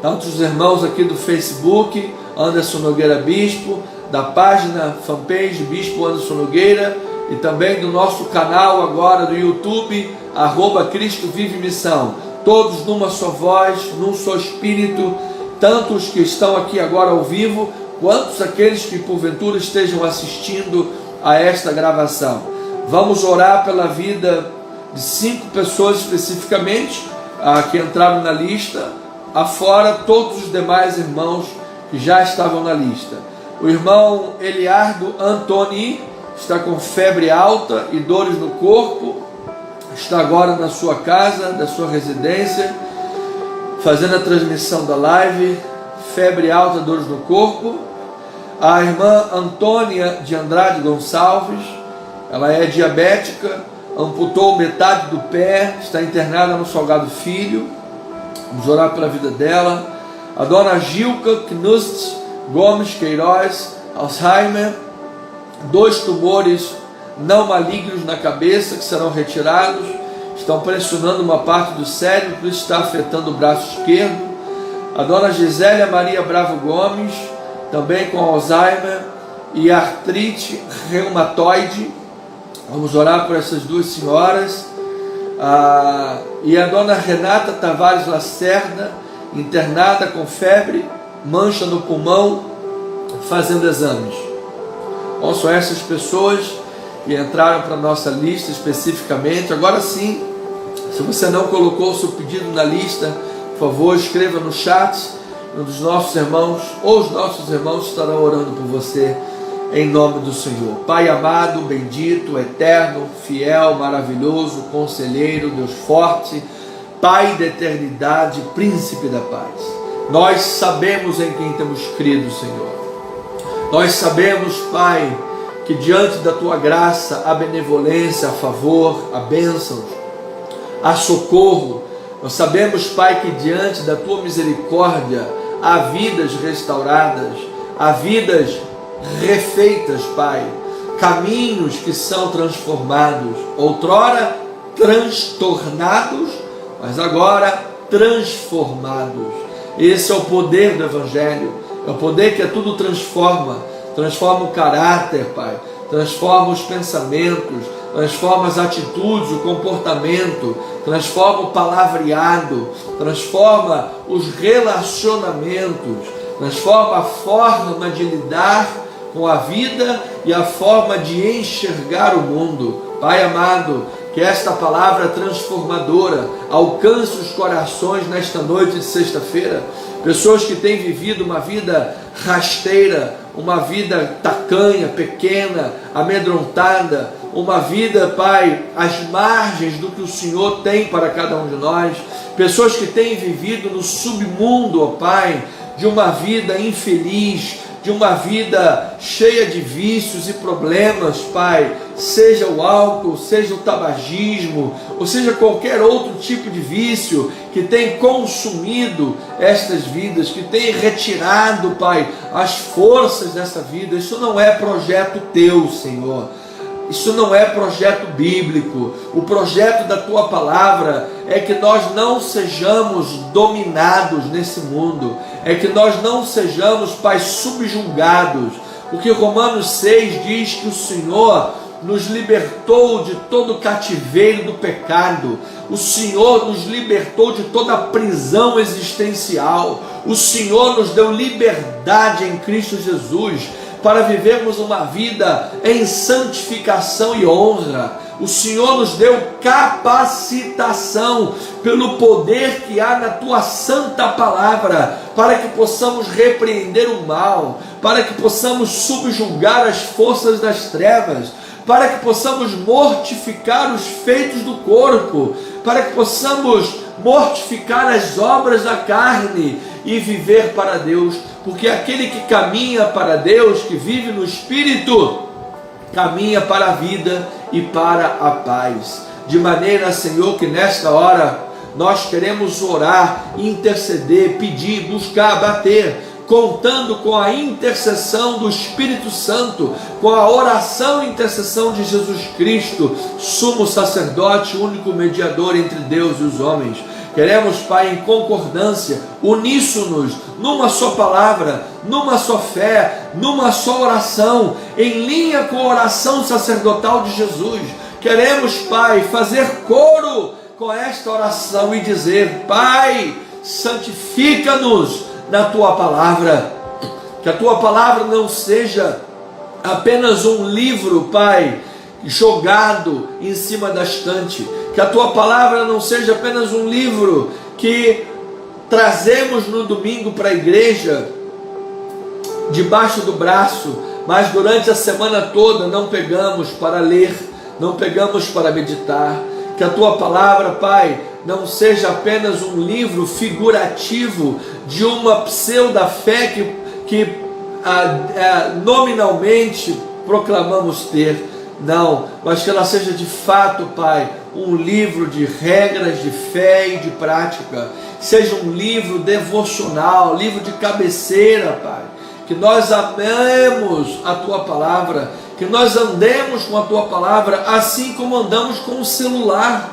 Tanto os irmãos aqui do Facebook, Anderson Nogueira Bispo, da página fanpage Bispo Anderson Nogueira, e também do nosso canal agora do YouTube, @Cristo Vive Missão. todos numa só voz, num só espírito, tanto os que estão aqui agora ao vivo, quanto aqueles que porventura estejam assistindo a esta gravação. Vamos orar pela vida de 5 pessoas especificamente, que entraram na lista, afora todos os demais irmãos que já estavam na lista. O irmão Eliardo Antoni está com febre alta e dores no corpo, está agora na sua casa, da sua residência, fazendo a transmissão da live. Febre alta, dores no corpo. A irmã Antônia de Andrade Gonçalves, ela é diabética, amputou metade do pé, está internada no Salgado Filho. Vamos orar pela vida dela. A dona Gilca Knust Gomes Queiroz, Alzheimer, 2 tumores não malignos na cabeça que serão retirados, estão pressionando uma parte do cérebro, por isso está afetando o braço esquerdo. A dona Gisélia Maria Bravo Gomes, também com Alzheimer e artrite reumatoide. Vamos orar por essas 2 senhoras. E a dona Renata Tavares Lacerda, internada com febre, mancha no pulmão, fazendo exames. Bom, são essas pessoas que entraram para a nossa lista especificamente. Agora sim, se você não colocou o seu pedido na lista, por favor, escreva no chat. Um dos nossos irmãos, ou os nossos irmãos, estarão orando por você, em nome do Senhor. Pai amado, bendito, eterno, fiel, maravilhoso, conselheiro, Deus forte, Pai da eternidade, príncipe da paz. Nós sabemos em quem temos crido, Senhor. Nós sabemos, Pai, que diante da Tua graça há benevolência, há favor, há bênçãos, há socorro. Nós sabemos, Pai, que diante da Tua misericórdia há vidas restauradas, há vidas refeitas, Pai, caminhos que são transformados, outrora transtornados, mas agora transformados. Esse é o poder do Evangelho, é o poder que tudo transforma o caráter, Pai, transforma os pensamentos, transforma as atitudes, o comportamento, transforma o palavreado, transforma os relacionamentos, transforma a forma de lidar com a vida e a forma de enxergar o mundo. Pai amado, que esta palavra transformadora alcance os corações nesta noite de sexta-feira. Pessoas que têm vivido uma vida rasteira, uma vida tacanha, pequena, amedrontada, uma vida, Pai, às margens do que o Senhor tem para cada um de nós. Pessoas que têm vivido no submundo, ó Pai, de uma vida infeliz, de uma vida cheia de vícios e problemas, Pai, seja o álcool, seja o tabagismo, ou seja qualquer outro tipo de vício que tem consumido estas vidas, que tem retirado, Pai, as forças dessa vida. Isso não é projeto Teu, Senhor. Isso não é projeto bíblico. O projeto da Tua palavra é que nós não sejamos dominados nesse mundo, é que nós não sejamos, Pai, subjugados, porque Romanos 6 diz que o Senhor nos libertou de todo o cativeiro do pecado, o Senhor nos libertou de toda a prisão existencial, o Senhor nos deu liberdade em Cristo Jesus, para vivermos uma vida em santificação e honra. O Senhor nos deu capacitação pelo poder que há na Tua santa palavra, para que possamos repreender o mal, para que possamos subjugar as forças das trevas, para que possamos mortificar os feitos do corpo, para que possamos mortificar as obras da carne e viver para Deus, porque aquele que caminha para Deus, que vive no Espírito, caminha para a vida e para a paz. De maneira, Senhor, que nesta hora nós queremos orar, interceder, pedir, buscar, bater, contando com a intercessão do Espírito Santo, com a oração e intercessão de Jesus Cristo, sumo sacerdote, único mediador entre Deus e os homens. Queremos, Pai, em concordância, uníssonos, numa só palavra, numa só fé, numa só oração, em linha com a oração sacerdotal de Jesus. Queremos, Pai, fazer coro com esta oração e dizer: Pai, santifica-nos na tua palavra, que a tua palavra não seja apenas um livro, Pai, jogado em cima da estante, que a tua palavra não seja apenas um livro que trazemos no domingo para a igreja debaixo do braço, mas durante a semana toda não pegamos para ler, não pegamos para meditar. Que a tua palavra, Pai, não seja apenas um livro figurativo de uma pseudo-fé que nominalmente proclamamos ter, não, mas que ela seja de fato, Pai, um livro de regras de fé e de prática, seja um livro devocional, livro de cabeceira, Pai, que nós amemos a tua palavra, que nós andemos com a tua palavra, assim como andamos com o celular.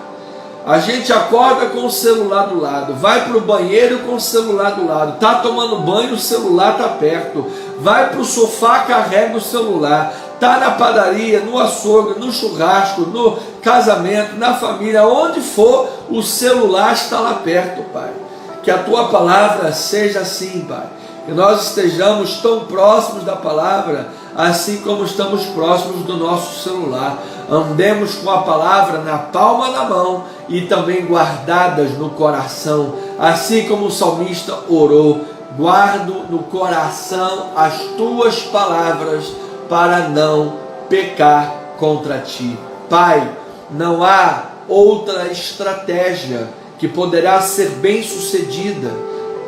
A gente acorda com o celular do lado, vai para o banheiro com o celular do lado, está tomando banho, o celular está perto, vai para o sofá, carrega o celular, está na padaria, no açougue, no churrasco, no casamento, na família, onde for, o celular está lá perto, Pai. Que a tua palavra seja assim, Pai, que nós estejamos tão próximos da palavra, assim como estamos próximos do nosso celular. Andemos com a palavra na palma da mão e também guardadas no coração, assim como o salmista orou: guardo no coração as tuas palavras para não pecar contra ti. Pai, não há outra estratégia que poderá ser bem sucedida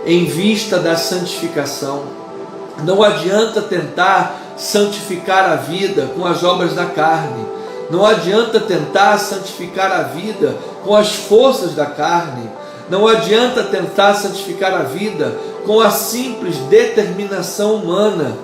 em vista da santificação. Não adianta tentar santificar a vida com as obras da carne, não adianta tentar santificar a vida com as forças da carne, não adianta tentar santificar a vida com a simples determinação humana,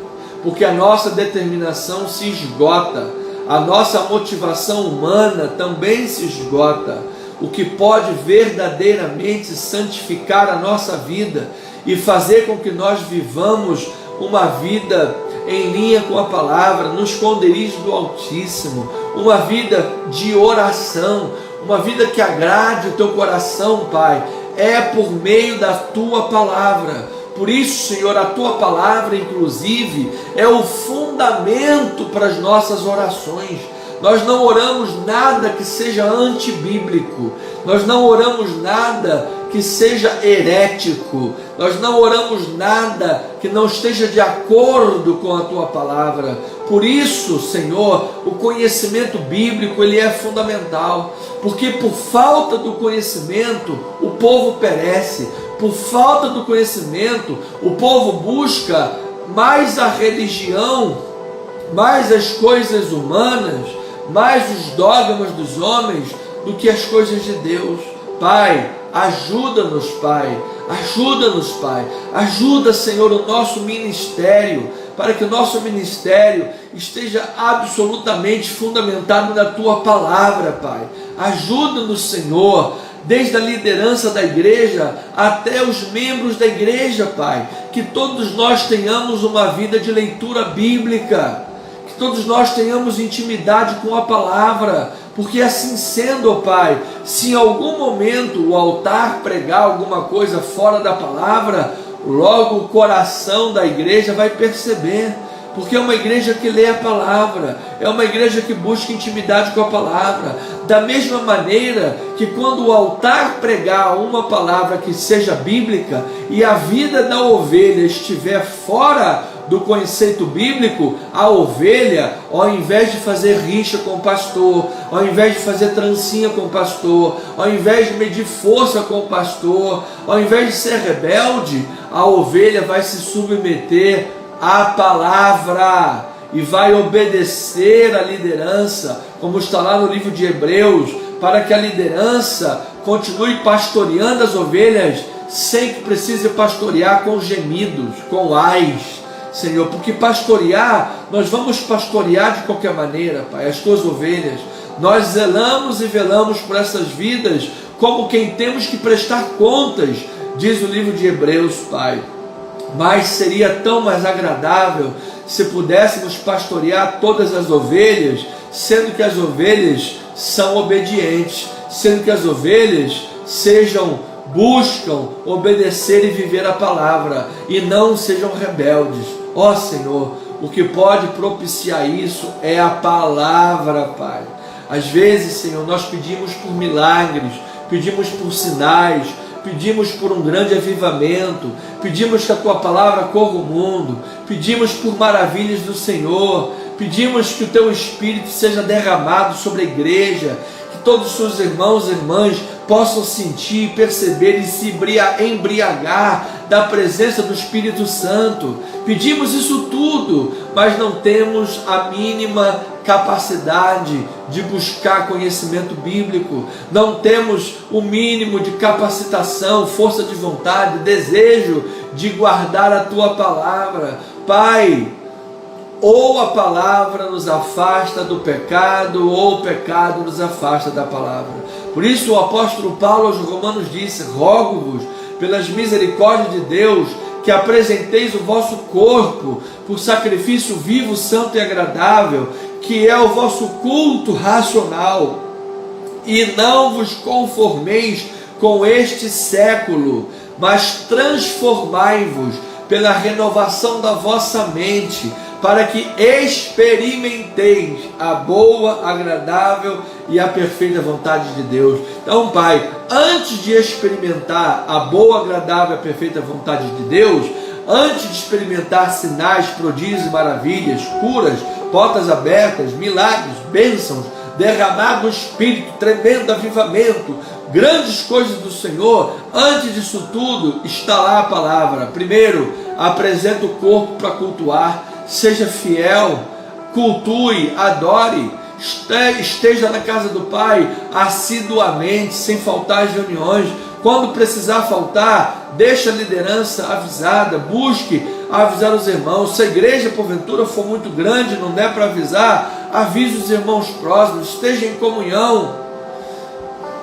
porque a nossa determinação se esgota, a nossa motivação humana também se esgota. O que pode verdadeiramente santificar a nossa vida e fazer com que nós vivamos uma vida em linha com a palavra, no esconderijo do Altíssimo, uma vida de oração, uma vida que agrade o teu coração, Pai, é por meio da tua palavra. Por isso, Senhor, a tua palavra, inclusive, é o fundamento para as nossas orações. Nós não oramos nada que seja antibíblico, nós não oramos nada que seja herético, nós não oramos nada que não esteja de acordo com a tua palavra. Por isso, Senhor, o conhecimento bíblico ele é fundamental, porque por falta do conhecimento o povo perece, por falta do conhecimento o povo busca mais a religião, mais as coisas humanas, mais os dogmas dos homens do que as coisas de Deus. Pai, ajuda-nos, Pai, ajuda-nos, Pai, ajuda, Senhor, o nosso ministério, para que o nosso ministério esteja absolutamente fundamentado na tua palavra, Pai. Ajuda-nos, Senhor, desde a liderança da igreja até os membros da igreja, Pai, que todos nós tenhamos uma vida de leitura bíblica, que todos nós tenhamos intimidade com a palavra, porque assim sendo, ó Pai, se em algum momento o altar pregar alguma coisa fora da palavra, logo o coração da igreja vai perceber, porque é uma igreja que lê a palavra, é uma igreja que busca intimidade com a palavra, da mesma maneira que quando o altar pregar uma palavra que seja bíblica e a vida da ovelha estiver fora do conceito bíblico, a ovelha, ao invés de fazer rixa com o pastor, ao invés de fazer trancinha com o pastor, ao invés de medir força com o pastor, ao invés de ser rebelde, a ovelha vai se submeter à palavra e vai obedecer à liderança, como está lá no livro de Hebreus, para que a liderança continue pastoreando as ovelhas sem que precise pastorear com gemidos, com ais, Senhor, porque pastorear, nós vamos pastorear de qualquer maneira, Pai, as tuas ovelhas. Nós zelamos e velamos por essas vidas como quem temos que prestar contas, diz o livro de Hebreus, Pai. Mas seria tão mais agradável se pudéssemos pastorear todas as ovelhas, sendo que as ovelhas são obedientes, sendo que as ovelhas buscam obedecer e viver a palavra, e não sejam rebeldes. Ó Senhor, o que pode propiciar isso é a palavra, Pai. Às vezes, Senhor, nós pedimos por milagres, pedimos por sinais, pedimos por um grande avivamento, pedimos que a Tua palavra corra o mundo, pedimos por maravilhas do Senhor, pedimos que o Teu Espírito seja derramado sobre a igreja, que todos os seus irmãos e irmãs possam sentir, perceber e se embriagar da presença do Espírito Santo. Pedimos isso tudo, mas não temos a mínima capacidade de buscar conhecimento bíblico, não temos o mínimo de capacitação, força de vontade, desejo de guardar a Tua palavra. Pai, ou a palavra nos afasta do pecado, ou o pecado nos afasta da palavra. Por isso o apóstolo Paulo aos Romanos disse: rogo-vos pelas misericórdias de Deus que apresenteis o vosso corpo por sacrifício vivo, santo e agradável, que é o vosso culto racional, e não vos conformeis com este século, mas transformai-vos pela renovação da vossa mente, para que experimenteis a boa, agradável e a perfeita vontade de Deus. Então, Pai, antes de experimentar a boa, agradável e a perfeita vontade de Deus, antes de experimentar sinais, prodígios e maravilhas, curas, portas abertas, milagres, bênçãos, derramar do Espírito, tremendo avivamento, grandes coisas do Senhor, antes disso tudo, está lá a palavra. Primeiro, apresenta o corpo para cultuar, seja fiel, cultue, adore, esteja na casa do Pai assiduamente, sem faltar as reuniões. Quando precisar faltar, deixa a liderança avisada, busque avisar os irmãos. Se a igreja porventura for muito grande, não der para avisar, avise os irmãos próximos, esteja em comunhão.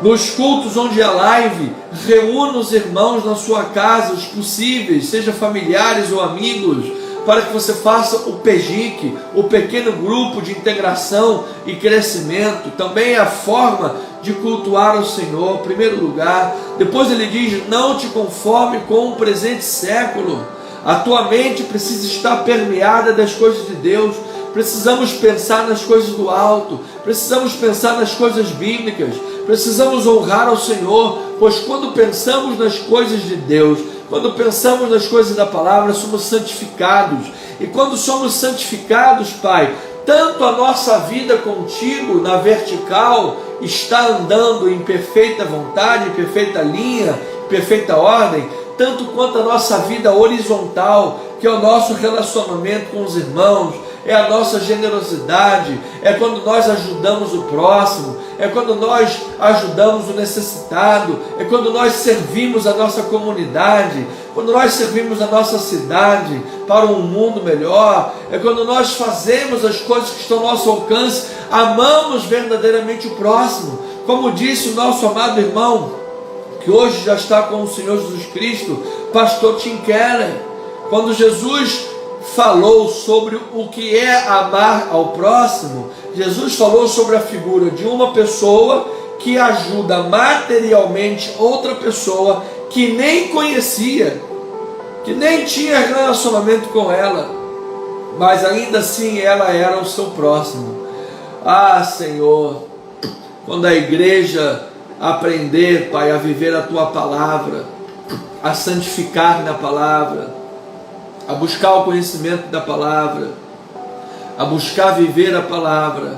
Nos cultos onde há live, reúna os irmãos na sua casa, os possíveis, seja familiares ou amigos, para que você faça o PEGIC, o pequeno grupo de integração e crescimento. Também é a forma de cultuar o Senhor, em primeiro lugar. Depois ele diz: não te conforme com o presente século. A tua mente precisa estar permeada das coisas de Deus. Precisamos pensar nas coisas do alto, precisamos pensar nas coisas bíblicas, precisamos honrar ao Senhor, pois quando pensamos nas coisas de Deus, quando pensamos nas coisas da palavra, somos santificados. E quando somos santificados, Pai, tanto a nossa vida contigo na vertical está andando em perfeita vontade, em perfeita linha, em perfeita ordem, tanto quanto a nossa vida horizontal, que é o nosso relacionamento com os irmãos, é a nossa generosidade, é quando nós ajudamos o próximo, é quando nós ajudamos o necessitado, é quando nós servimos a nossa comunidade, quando nós servimos a nossa cidade para um mundo melhor, é quando nós fazemos as coisas que estão ao nosso alcance, amamos verdadeiramente o próximo, como disse o nosso amado irmão, que hoje já está com o Senhor Jesus Cristo, pastor Tim Keller. Quando Jesus falou sobre o que é amar ao próximo, Jesus falou sobre a figura de uma pessoa que ajuda materialmente outra pessoa que nem conhecia, que nem tinha relacionamento com ela, mas ainda assim ela era o seu próximo. Ah, Senhor, quando a igreja aprender, Pai, a viver a Tua palavra, a santificar na palavra, a buscar o conhecimento da palavra, a buscar viver a palavra,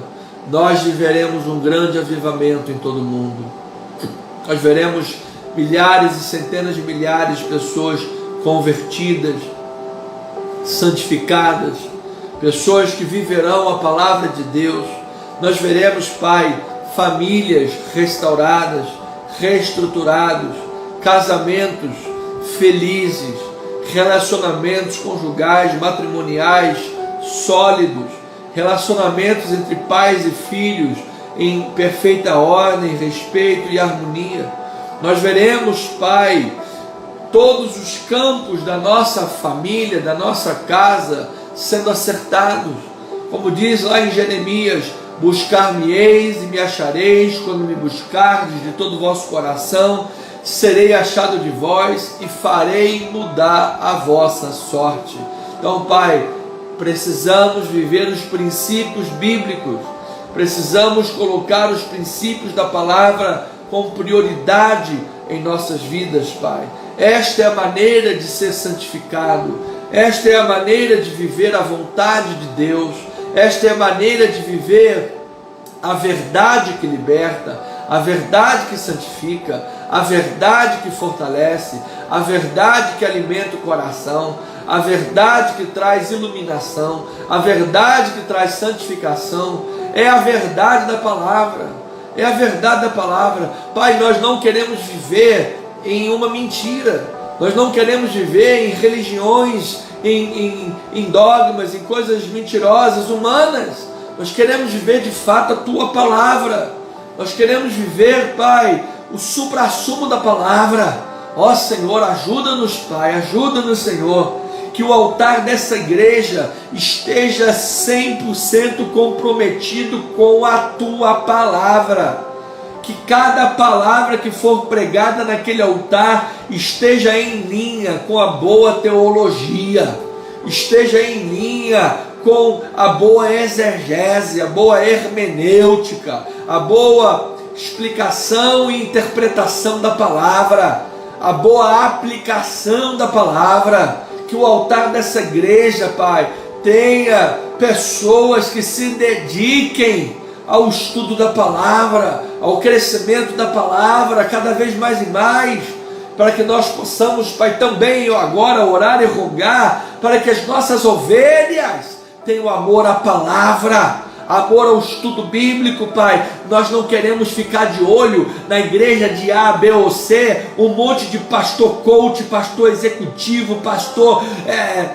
nós viveremos um grande avivamento em todo o mundo. Nós veremos milhares e centenas de milhares de pessoas convertidas, santificadas, pessoas que viverão a palavra de Deus. Nós veremos, Pai, famílias restauradas, reestruturados, casamentos felizes, relacionamentos conjugais, matrimoniais sólidos, relacionamentos entre pais e filhos em perfeita ordem, respeito e harmonia. Nós veremos, Pai, todos os campos da nossa família, da nossa casa sendo acertados, como diz lá em Jeremias: Buscar-me-eis e me achareis, quando me buscardes de todo o vosso coração, serei achado de vós e farei mudar a vossa sorte. Então, Pai, precisamos viver os princípios bíblicos, precisamos colocar os princípios da palavra com prioridade em nossas vidas, Pai. Esta é a maneira de ser santificado, esta é a maneira de viver a vontade de Deus, esta é a maneira de viver a verdade que liberta, a verdade que santifica, a verdade que fortalece, a verdade que alimenta o coração, a verdade que traz iluminação, a verdade que traz santificação. É a verdade da palavra, é a verdade da palavra. Pai, nós não queremos viver em uma mentira, nós não queremos viver em religiões, em dogmas, em coisas mentirosas, humanas. Nós queremos viver de fato a Tua palavra, nós queremos viver, Pai, o suprassumo da palavra. Ó Senhor, ajuda-nos, Pai, ajuda-nos, Senhor, que o altar dessa igreja esteja 100% comprometido com a Tua palavra, que cada palavra que for pregada naquele altar esteja em linha com a boa teologia, esteja em linha com a boa exegese, a boa hermenêutica, a boa explicação e interpretação da palavra, a boa aplicação da palavra. Que o altar dessa igreja, Pai, tenha pessoas que se dediquem ao estudo da palavra, ao crescimento da palavra, cada vez mais e mais, para que nós possamos, Pai, também agora orar e rogar para que as nossas ovelhas tenham amor à palavra, amor ao estudo bíblico, Pai. Nós não queremos ficar de olho na igreja de A, B ou C, um monte de pastor coach, pastor executivo, pastor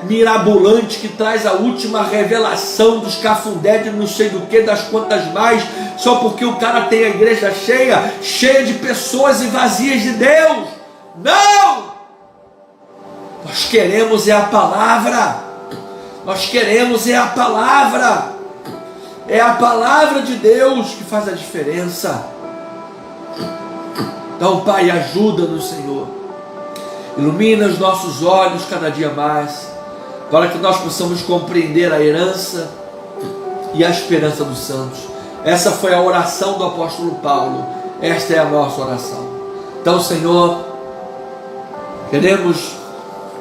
mirabolante, que traz a última revelação dos cafundé de não sei do que, das quantas mais, só porque o cara tem a igreja cheia de pessoas e vazias de Deus. Não! Nós queremos é a palavra, nós queremos é a palavra. É a palavra de Deus que faz a diferença. Então, Pai, ajuda-nos, Senhor. Ilumina os nossos olhos cada dia mais, para que nós possamos compreender a herança e a esperança dos santos. Essa foi a oração do apóstolo Paulo. Esta é a nossa oração. Então, Senhor, queremos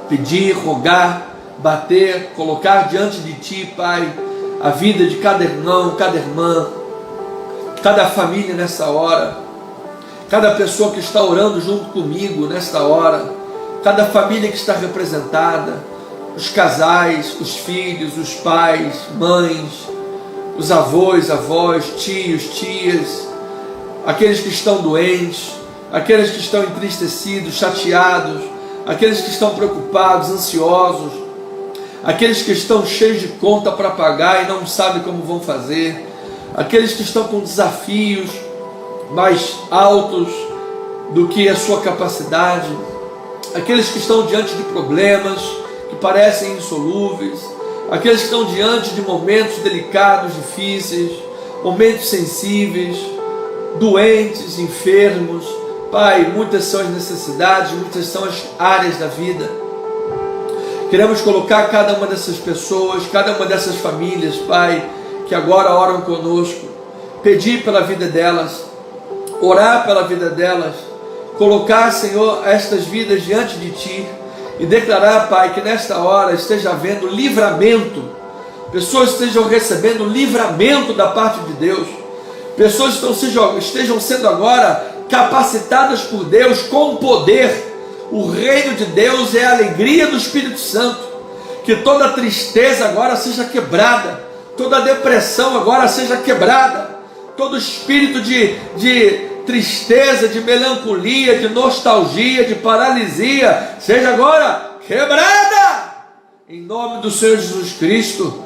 pedir, rogar, bater, colocar diante de Ti, Pai, a vida de cada irmão, cada irmã, cada família nessa hora, cada pessoa que está orando junto comigo nesta hora, cada família que está representada, os casais, os filhos, os pais, mães, os avós, avós, tios, tias, aqueles que estão doentes, aqueles que estão entristecidos, chateados, aqueles que estão preocupados, ansiosos, aqueles que estão cheios de conta para pagar e não sabem como vão fazer, aqueles que estão com desafios mais altos do que a sua capacidade, aqueles que estão diante de problemas que parecem insolúveis, aqueles que estão diante de momentos delicados, difíceis, momentos sensíveis, doentes, enfermos. Pai, muitas são as necessidades, muitas são as áreas da vida. Queremos colocar cada uma dessas pessoas, cada uma dessas famílias, Pai, que agora oram conosco, pedir pela vida delas, orar pela vida delas, colocar, Senhor, estas vidas diante de Ti e declarar, Pai, que nesta hora esteja havendo livramento, pessoas estejam recebendo livramento da parte de Deus, pessoas estejam sendo agora capacitadas por Deus com poder. O reino de Deus é a alegria do Espírito Santo. Que toda tristeza agora seja quebrada, toda depressão agora seja quebrada, todo espírito de tristeza, de melancolia, de nostalgia, de paralisia, seja agora quebrada, em nome do Senhor Jesus Cristo.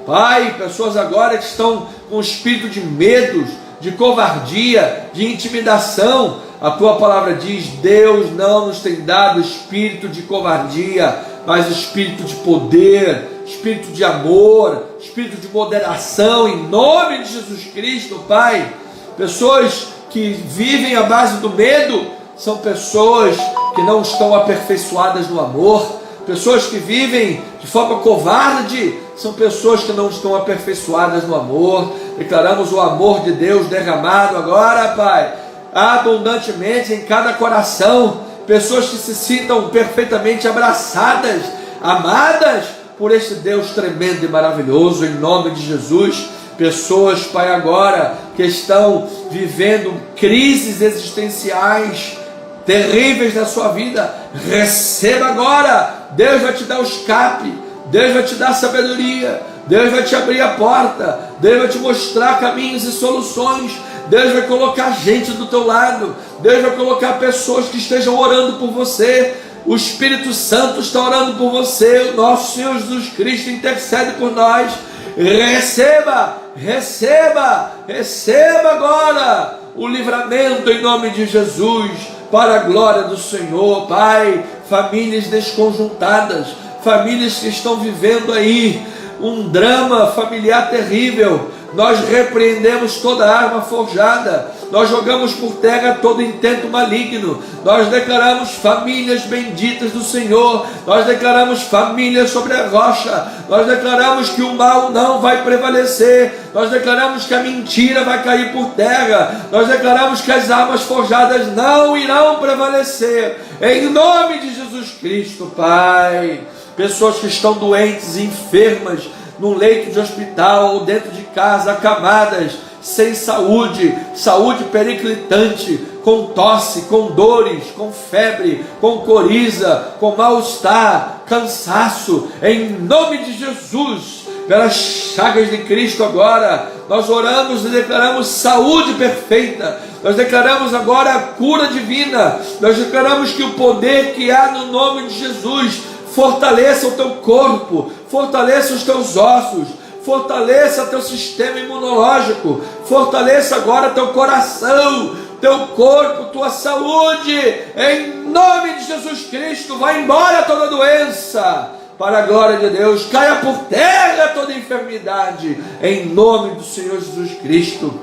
Pai, pessoas agora que estão com espírito de medos, de covardia, de intimidação. A tua palavra diz: Deus não nos tem dado espírito de covardia, mas espírito de poder, espírito de amor, espírito de moderação, em nome de Jesus Cristo, Pai. Pessoas que vivem à base do medo são pessoas que não estão aperfeiçoadas no amor. Pessoas que vivem de forma covarde são pessoas que não estão aperfeiçoadas no amor. Declaramos o amor de Deus derramado agora, Pai, abundantemente em cada coração. Pessoas que se sintam perfeitamente abraçadas, amadas por este Deus tremendo e maravilhoso, em nome de Jesus. Pessoas, Pai, agora que estão vivendo crises existenciais terríveis na sua vida, receba agora. Deus vai te dar o escape, Deus vai te dar sabedoria, Deus vai te abrir a porta, Deus vai te mostrar caminhos e soluções. Deus vai colocar gente do teu lado, Deus vai colocar pessoas que estejam orando por você. O Espírito Santo está orando por você. O nosso Senhor Jesus Cristo intercede por nós. Receba, receba, receba agora o livramento em nome de Jesus, para a glória do Senhor. Pai, famílias desconjuntadas, famílias que estão vivendo aí um drama familiar terrível, nós repreendemos toda arma forjada, nós jogamos por terra todo intento maligno, nós declaramos famílias benditas do Senhor, nós declaramos famílias sobre a rocha, nós declaramos que o mal não vai prevalecer, nós declaramos que a mentira vai cair por terra, nós declaramos que as armas forjadas não irão prevalecer, em nome de Jesus Cristo, Pai. Pessoas que estão doentes, enfermas, num leito de hospital ou dentro de casa, acamadas, sem saúde, saúde periclitante, com tosse, com dores, com febre, com coriza, com mal-estar, cansaço, em nome de Jesus, pelas chagas de Cristo agora, nós oramos e declaramos saúde perfeita, nós declaramos agora a cura divina, nós declaramos que o poder que há no nome de Jesus fortaleça o teu corpo, fortaleça os teus ossos, fortaleça teu sistema imunológico, fortaleça agora teu coração, teu corpo, tua saúde, em nome de Jesus Cristo. Vai embora toda doença, para a glória de Deus, caia por terra toda enfermidade, em nome do Senhor Jesus Cristo.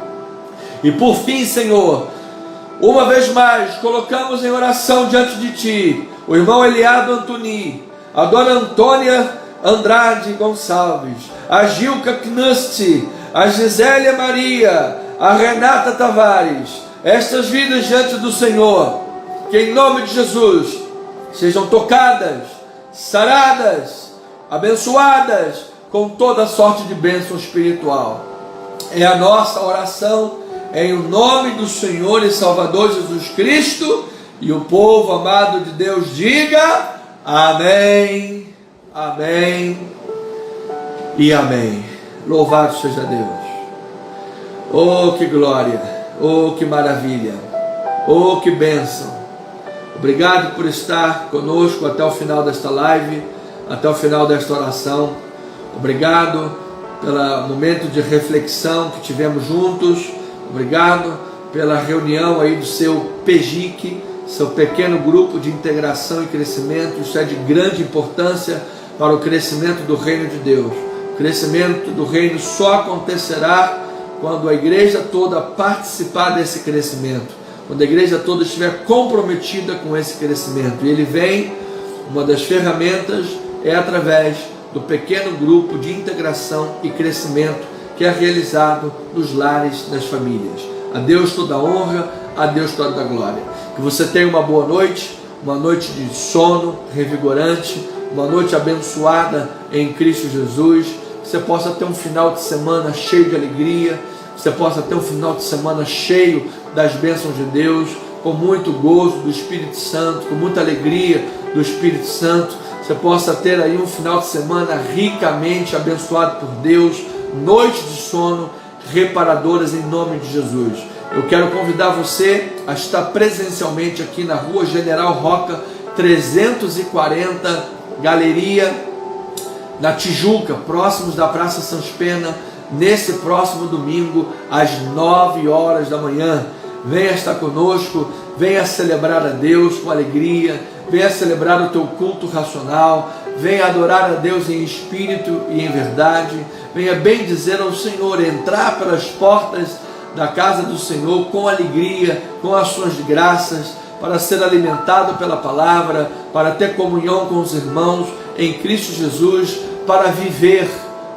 E por fim, Senhor, uma vez mais, colocamos em oração diante de Ti o irmão Eliado Antoni, a dona Antônia Andrade Gonçalves, a Gilca Knusti, a Gisélia Maria, a Renata Tavares, estas vidas diante do Senhor, que em nome de Jesus sejam tocadas, saradas, abençoadas com toda sorte de bênção espiritual. É a nossa oração em o nome do Senhor e Salvador Jesus Cristo, e o povo amado de Deus diga amém, amém e amém. Louvado seja Deus. Oh, que glória, oh, que maravilha, oh, que bênção. Obrigado por estar conosco até o final desta live, até o final desta oração. Obrigado pelo momento de reflexão que tivemos juntos. Obrigado pela reunião aí do seu PEGIC, seu pequeno grupo de integração e crescimento. Isso é de grande importância para o crescimento do reino de Deus. O crescimento do reino só acontecerá quando a igreja toda participar desse crescimento, quando a igreja toda estiver comprometida com esse crescimento. E ele vem, uma das ferramentas é através do pequeno grupo de integração e crescimento que é realizado nos lares das famílias. A Deus toda a honra, a Deus toda a glória. Que você tenha uma boa noite, uma noite de sono revigorante, uma noite abençoada em Cristo Jesus. Que você possa ter um final de semana cheio de alegria, que você possa ter um final de semana cheio das bênçãos de Deus, com muito gozo do Espírito Santo, com muita alegria do Espírito Santo. Você possa ter aí um final de semana ricamente abençoado por Deus, noites de sono reparadoras em nome de Jesus. Eu quero convidar você a estar presencialmente aqui na Rua General Roca 340, Galeria, na Tijuca, próximos da Praça Sans Pena, nesse próximo domingo, às 9 horas da manhã. Venha estar conosco, venha celebrar a Deus com alegria, venha celebrar o teu culto racional, venha adorar a Deus em espírito e em verdade, venha bem dizer ao Senhor, entrar pelas portas da casa do Senhor com alegria, com ações de graças, para ser alimentado pela palavra, para ter comunhão com os irmãos em Cristo Jesus, para viver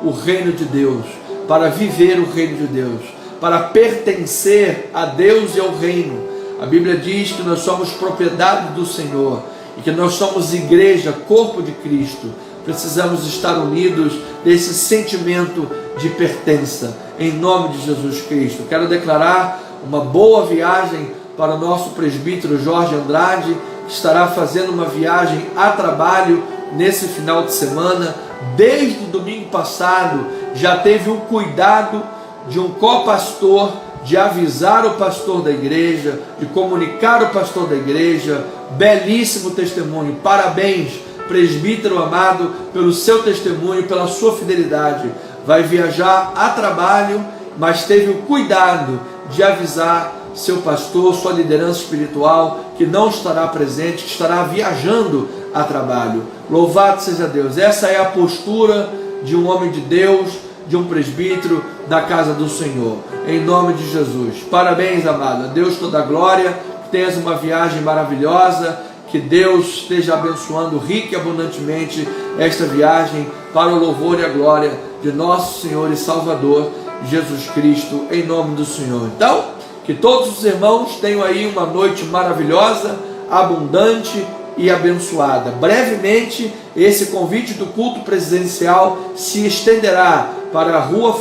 o reino de Deus, para viver o reino de Deus, para pertencer a Deus e ao reino. A Bíblia diz que nós somos propriedade do Senhor e que nós somos igreja, corpo de Cristo. Precisamos estar unidos desse sentimento de pertença, em nome de Jesus Cristo. Quero declarar uma boa viagem para o nosso presbítero Jorge Andrade, que estará fazendo uma viagem a trabalho nesse final de semana. Desde o domingo passado já teve o cuidado de um copastor, de avisar o pastor da igreja, de comunicar o pastor da igreja. Belíssimo testemunho, parabéns, presbítero amado, pelo seu testemunho, pela sua fidelidade. Vai viajar a trabalho, mas teve o cuidado de avisar seu pastor, sua liderança espiritual, que não estará presente, que estará viajando a trabalho. Louvado seja Deus. Essa é a postura de um homem de Deus, de um presbítero da casa do Senhor, em nome de Jesus. Parabéns, amado, a Deus toda a glória, que tenhas uma viagem maravilhosa, que Deus esteja abençoando rica e abundantemente esta viagem para o louvor e a glória de nosso Senhor e Salvador Jesus Cristo, em nome do Senhor. Então, que todos os irmãos tenham aí uma noite maravilhosa, abundante e abençoada. Brevemente, esse convite do culto presidencial se estenderá para a rua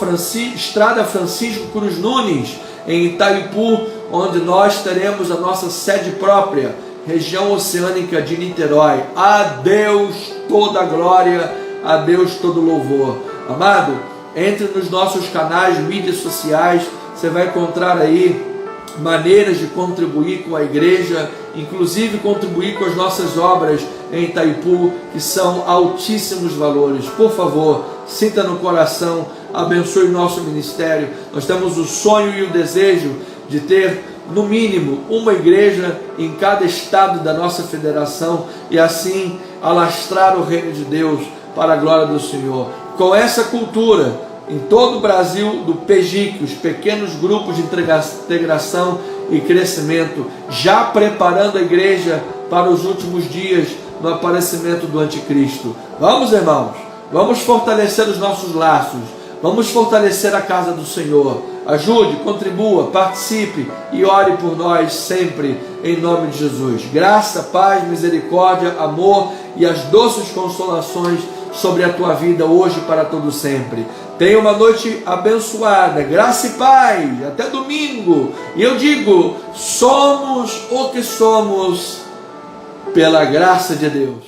Estrada Francisco Cruz Nunes, em Itaipu, onde nós teremos a nossa sede própria, região oceânica de Niterói. A Deus toda a glória, a Deus todo o louvor. Amado, entre nos nossos canais, mídias sociais, você vai encontrar aí maneiras de contribuir com a igreja, inclusive contribuir com as nossas obras em Itaipu, que são altíssimos valores. Por favor, sinta no coração, abençoe o nosso ministério. Nós temos o sonho e o desejo de ter, no mínimo, uma igreja em cada estado da nossa federação e assim alastrar o reino de Deus para a glória do Senhor. Com essa cultura, em todo o Brasil, do PGIC, os pequenos grupos de integração e crescimento, já preparando a igreja para os últimos dias do aparecimento do anticristo. Vamos, irmãos, vamos fortalecer os nossos laços, vamos fortalecer a casa do Senhor. Ajude, contribua, participe e ore por nós sempre, em nome de Jesus. Graça, paz, misericórdia, amor e as doces consolações sobre a tua vida hoje para todo sempre. Tenha uma noite abençoada, graça e paz, até domingo. E eu digo, somos o que somos pela graça de Deus.